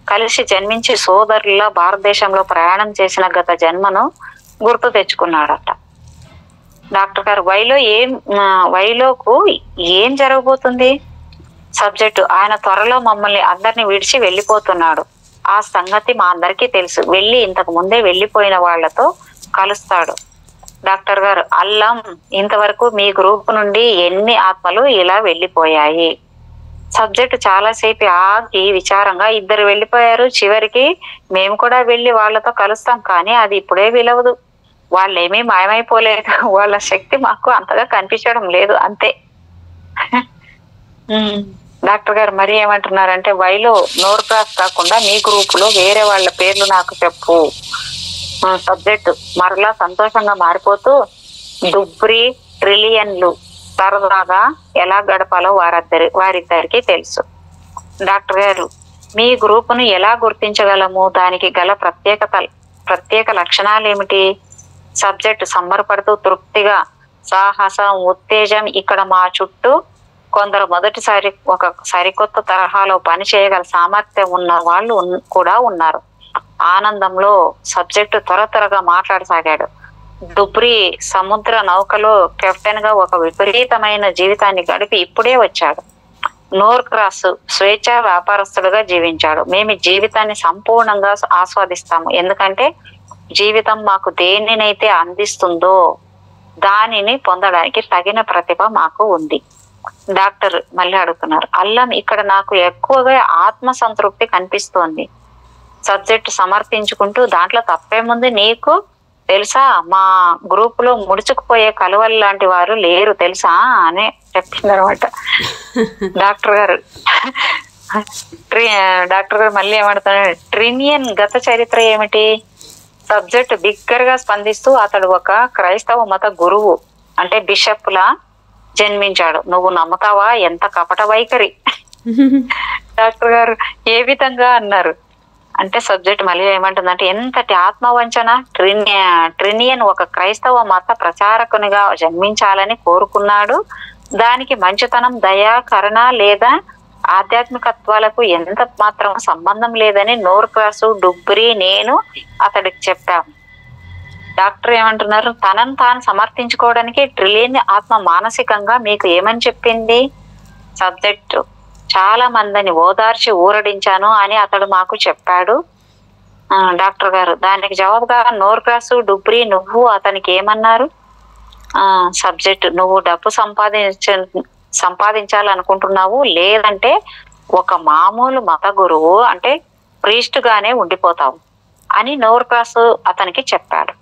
S1: కలిసి జన్మించి సోదరుల భారతదేశంలో ప్రయాణం చేసిన గత జన్మను గుర్తు తెచ్చుకున్నాడట. డాక్టర్ గారు, వైలోకు ఏం జరగబోతుంది? సబ్జెక్టు, ఆయన త్వరలో మమ్మల్ని అందరినీ విడిచి వెళ్ళిపోతున్నాడు. ఆ సంగతి మా అందరికీ తెలుసు. వెళ్ళి ఇంతకు ముందే వెళ్ళిపోయిన వాళ్లతో కలుస్తాడు. డాక్టర్ గారు, అల్లం, ఇంతవరకు మీ గ్రూప్ నుండి ఎన్ని ఆత్మలు ఇలా వెళ్ళిపోయాయి? సబ్జెక్టు చాలాసేపు ఆగి విచారంగా, ఇద్దరు వెళ్ళిపోయారు. చివరికి మేము కూడా వెళ్ళి వాళ్ళతో కలుస్తాం, కానీ అది ఇప్పుడే వీలవదు. వాళ్ళేమీ మాయమైపోలేదు. వాళ్ళ శక్తి మాకు అంతగా కనిపించడం లేదు, అంతే. డాక్టర్ గారు మరి ఏమంటున్నారంటే, వైలో నోర్ క్రాస్ కాకుండా మీ గ్రూప్ లో వేరే వాళ్ళ పేర్లు నాకు చెప్పు. సబ్జెక్టు మరలా సంతోషంగా మారిపోతూ, దుబ్రి, ట్రిలియన్లు సరదాగా ఎలా గడపాలో వారిద్దరికి తెలుసు. డాక్టర్ గారు, మీ గ్రూపును ఎలా గుర్తించగలము? దానికి గల ప్రత్యేక లక్షణాలు ఏమిటి? సబ్జెక్టు సంబరపడుతూ తృప్తిగా, సాహసం, ఉత్తేజం. ఇక్కడ మా చుట్టూ కొందరు మొదటిసారి ఒక సరికొత్త తరహాలో పని చేయగల సామర్థ్యం ఉన్న వాళ్ళు కూడా ఉన్నారు. ఆనందంలో సబ్జెక్టు త్వరగా మాట్లాడసాగాడు. దుబ్రి సముద్ర నౌకలో కెప్టెన్ గా ఒక విపరీతమైన జీవితాన్ని గడిపి ఇప్పుడే వచ్చాడు. నోర్ క్రాస్ స్వేచ్ఛ వ్యాపారస్తుడుగా జీవించాడు. మేము జీవితాన్ని సంపూర్ణంగా ఆస్వాదిస్తాము, ఎందుకంటే జీవితం మాకు దేనినైతే అందిస్తుందో దానిని పొందడానికి తగిన ప్రతిభ మాకు ఉంది. డాక్టర్ మళ్ళీ అడుగుతున్నారు, అల్లం, ఇక్కడ నాకు ఎక్కువగా ఆత్మ సంతృప్తి కనిపిస్తోంది. సబ్జెక్ట్ సమర్థించుకుంటూ, దాంట్లో తప్పేముంది? నీకు తెలుసా, మా గ్రూప్ లో ముడుచుకుపోయే కలువలు లాంటి వారు లేరు తెలుసా అని చెప్పిందనమాట. డాక్టర్ గారు మళ్ళీ ఏమంటున్నారు, ట్రినియన్ గత చరిత్ర ఏమిటి? సబ్జెక్ట్ బిగ్గరగా స్పందిస్తూ, అతడు ఒక క్రైస్తవ మత గురువు, అంటే బిషప్ లా జన్మించాడు. నువ్వు నమ్ముతావా? ఎంత కపట వైఖరి! డాక్టర్ గారు ఏ విధంగా అన్నారు అంటే, సబ్జెక్ట్ మళ్ళీ ఏమంటుందంటే, ఎంతటి ఆత్మవంచన! ట్రినియన్ ఒక క్రైస్తవ మత ప్రచారకునిగా జన్మించాలని కోరుకున్నాడు. దానికి మంచితనం, దయ, కరుణ లేదా ఆధ్యాత్మికత్వాలకు ఎంత మాత్రం సంబంధం లేదని నోర్ క్రాసు, డుబ్రి, నేను అతడికి చెప్పాము. డాక్టర్ ఏమంటున్నారు, తనను తాను సమర్థించుకోవడానికి ట్రిలియన్ ఆత్మ మానసికంగా మీకు ఏమని చెప్పింది? సబ్జెక్టు, చాలా మందిని ఓదార్చి ఊరడించాను అని అతడు మాకు చెప్పాడు. డాక్టర్ గారు దానికి జవాబుగా, నోర్ క్రాసు, డుబ్రి, నువ్వు అతనికి ఏమన్నారు? సబ్జెక్టు, నువ్వు డబ్బు సంపాదించాలనుకుంటున్నావు, లేదంటే ఒక మామూలు మత గురువు అంటే ప్రీస్ట్ గానే ఉండిపోతావు అని నోర్ క్రాసు అతనికి చెప్పాడు.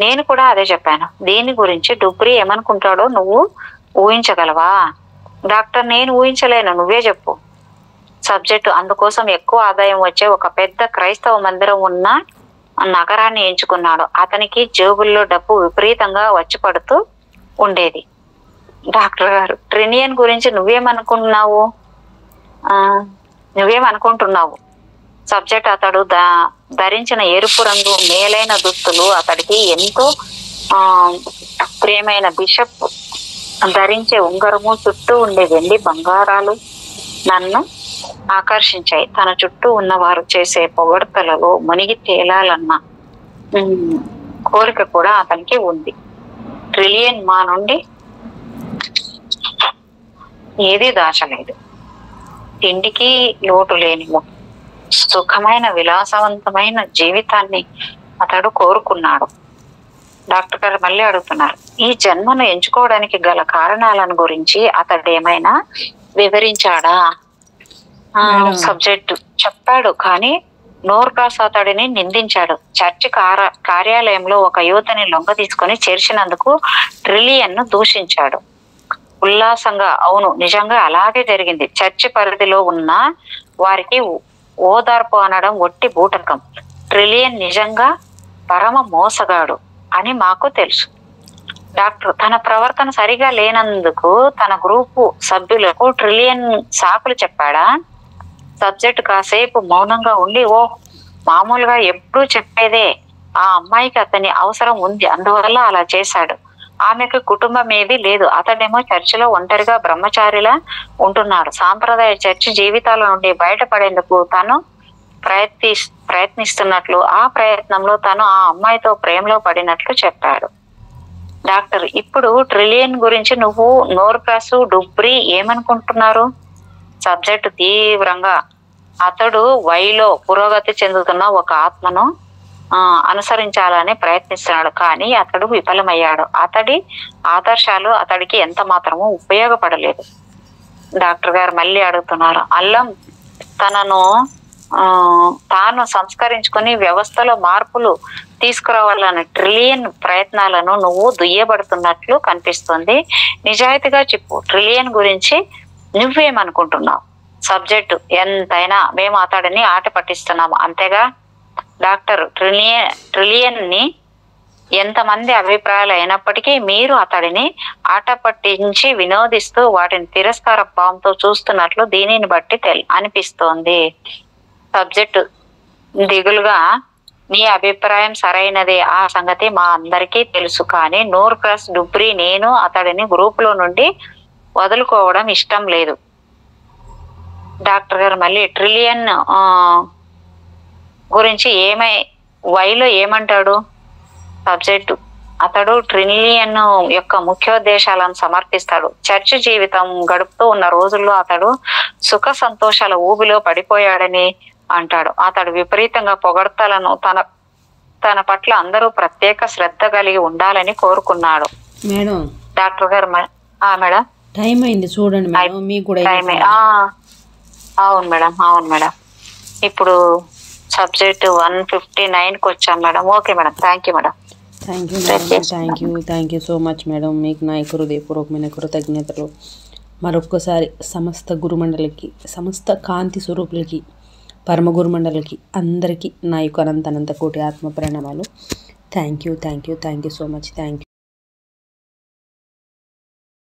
S1: నేను కూడా అదే చెప్పాను. దీని గురించి డుబ్రి ఏమనుకుంటాడో నువ్వు ఊహించగలవా? డాక్టర్, నేను ఊహించలేను, నువ్వే చెప్పు. సబ్జెక్టు, అందుకోసం ఎక్కువ ఆదాయం వచ్చే ఒక పెద్ద క్రైస్తవ మందిరం ఉన్న నగరాన్ని ఎంచుకున్నాడు. అతనికి జేబుల్లో డబ్బు విపరీతంగా వచ్చి పడుతూ ఉండేది. డాక్టర్ గారు, ట్రినియన్ గురించి నువ్వేమనుకుంటున్నావు? సబ్జెక్ట్, అతడు ధరించిన ఎరుపు రంగు మేలైన దుస్తులు, అతడికి ఎంతో ప్రియమైన బిషప్ ధరించే ఉంగరము, చుట్టూ ఉండే వెండి బంగారాలు నన్ను ఆకర్షించాయి. తన చుట్టూ ఉన్నవారు చేసే పొగడ్తలలో మునిగి తేలాలన్న కోరిక కూడా అతనికి ఉంది. ట్రిలియన్ మా నుండి ఏదీ దాచలేదు. తిండికి లోటు లేని సుఖమైన విలాసవంతమైన జీవితాన్ని అతడు కోరుకున్నాడు. డాక్టర్ గారు మళ్ళీ అడుగుతున్నారు, ఈ జన్మను ఎంచుకోవడానికి గల కారణాలను గురించి అతడు ఏమైనా వివరించాడా? సబ్జెక్టు, చెప్పాడు, కానీ నోర్కాస్ అతడిని నిందించాడు. చర్చి కార్యాలయంలో ఒక యువతని లొంగ తీసుకొని చేర్చినందుకు ట్రిలియన్ ను దూషించాడు. ఉల్లాసంగా, అవును, నిజంగా అలాగే జరిగింది. చర్చి పరిధిలో ఉన్న వారికి ఓదార్పు అనడం ఒట్టి బూటకం. ట్రిలియన్ నిజంగా పరమ మోసగాడు అని మాకు తెలుసు. డాక్టర్, తన ప్రవర్తన సరిగా లేనందుకు తన గ్రూపు సభ్యులకు ట్రిలియన్ సాకులు చెప్పాడా? సబ్జెక్ట్ కాసేపు మౌనంగా ఉండి, ఓ, మామూలుగా ఎప్పుడూ చెప్పేదే, ఆ అమ్మాయికి అతని అవసరం ఉంది, అందువల్ల అలా చేశాడు. ఆమెకు కుటుంబం ఏది లేదు. అతడేమో చర్చిలో ఒంటరిగా బ్రహ్మచారిలా ఉంటున్నాడు. సాంప్రదాయ చర్చి జీవితాల నుండి బయటపడేందుకు తను ప్రయత్నిస్తున్నట్లు, ఆ ప్రయత్నంలో తను ఆ అమ్మాయితో ప్రేమలో పడినట్లు చెప్పాడు. డాక్టర్, ఇప్పుడు ట్రిలియన్ గురించి నువ్వు, నోర్కాసు, డుబ్రి ఏమనుకుంటున్నారు? సబ్జెక్ట్ తీవ్రంగా, అతడు వైలో పురోగతి చెందుతున్న ఒక ఆత్మను అనుసరించాలని ప్రయత్నిస్తున్నాడు, కానీ అతడు విఫలమయ్యాడు. అతడి ఆదర్శాలు అతడికి ఎంత మాత్రమూ ఉపయోగపడలేదు. డాక్టర్ గారు మళ్ళీ అడుగుతున్నారు, అల్లం తాను సంస్కరించుకుని వ్యవస్థలో మార్పులు తీసుకురావాలన్న ట్రిలియన్ ప్రయత్నాలను నువ్వు దుయ్యబడుతున్నట్లు కనిపిస్తుంది. నిజాయితీగా చెప్పు, ట్రిలియన్ గురించి నువ్వేమనుకుంటున్నావు? సబ్జెక్టు, ఎంతైనా మేము అతడిని ఆట పట్టిస్తున్నాము, అంతేగా. డాక్టర్, ట్రిలియన్ ని ఎంతమంది అభిప్రాయాలు అయినప్పటికీ మీరు అతడిని ఆట పట్టించి వినోదిస్తూ వాటిని తిరస్కార భావంతో చూస్తున్నట్లు దీనిని బట్టి అనిపిస్తోంది. సబ్జెక్టు దిగులుగా, నీ అభిప్రాయం సరైనదే, ఆ సంగతి మా అందరికీ తెలుసు, కానీ నోర్కాస్, డుబ్రి, నేను అతడిని గ్రూపులో నుండి వదులుకోవడం ఇష్టం లేదు. డాక్టర్ గారు మళ్ళీ, ట్రిలియన్ గురించి వైలో ఏమంటాడు? సబ్జెక్టు, అతడు ట్రిలియన్ యొక్క ముఖ్యోద్దేశాలను సమర్థిస్తాడు. చర్చి జీవితం గడుపుతూ ఉన్న రోజుల్లో అతడు సుఖ సంతోషాల ఊబిలో పడిపోయాడని అంటాడు. అతడు విపరీతంగా పొగడ్తలను తన పట్ల అందరూ ప్రత్యేక శ్రద్ధ కలిగి ఉండాలని కోరుకున్నాడు.
S2: మేడం,
S1: డాక్టర్ గారు మేడం,
S2: టైం అయింది చూడండి మేడం, మీకు కూడా
S1: టైం. అవును మేడం, అవును మేడం. ఇప్పుడు సబ్జెక్ట్ 159కి వచ్చాం madam. Okay madam, thank you madam.
S2: Thank you so much madam. మీకు నా హృదయపూర్వకమైన కృతజ్ఞతలు. మరొక్కసారి సమస్త గురుమండలికి, సమస్త కాంతి స్వరూపులకి, పరమ గురుమండలికి అందరికీ నా యొక్క అనంత కోటి ఆత్మ ప్రణామాలు. Thank you so much. Thank you.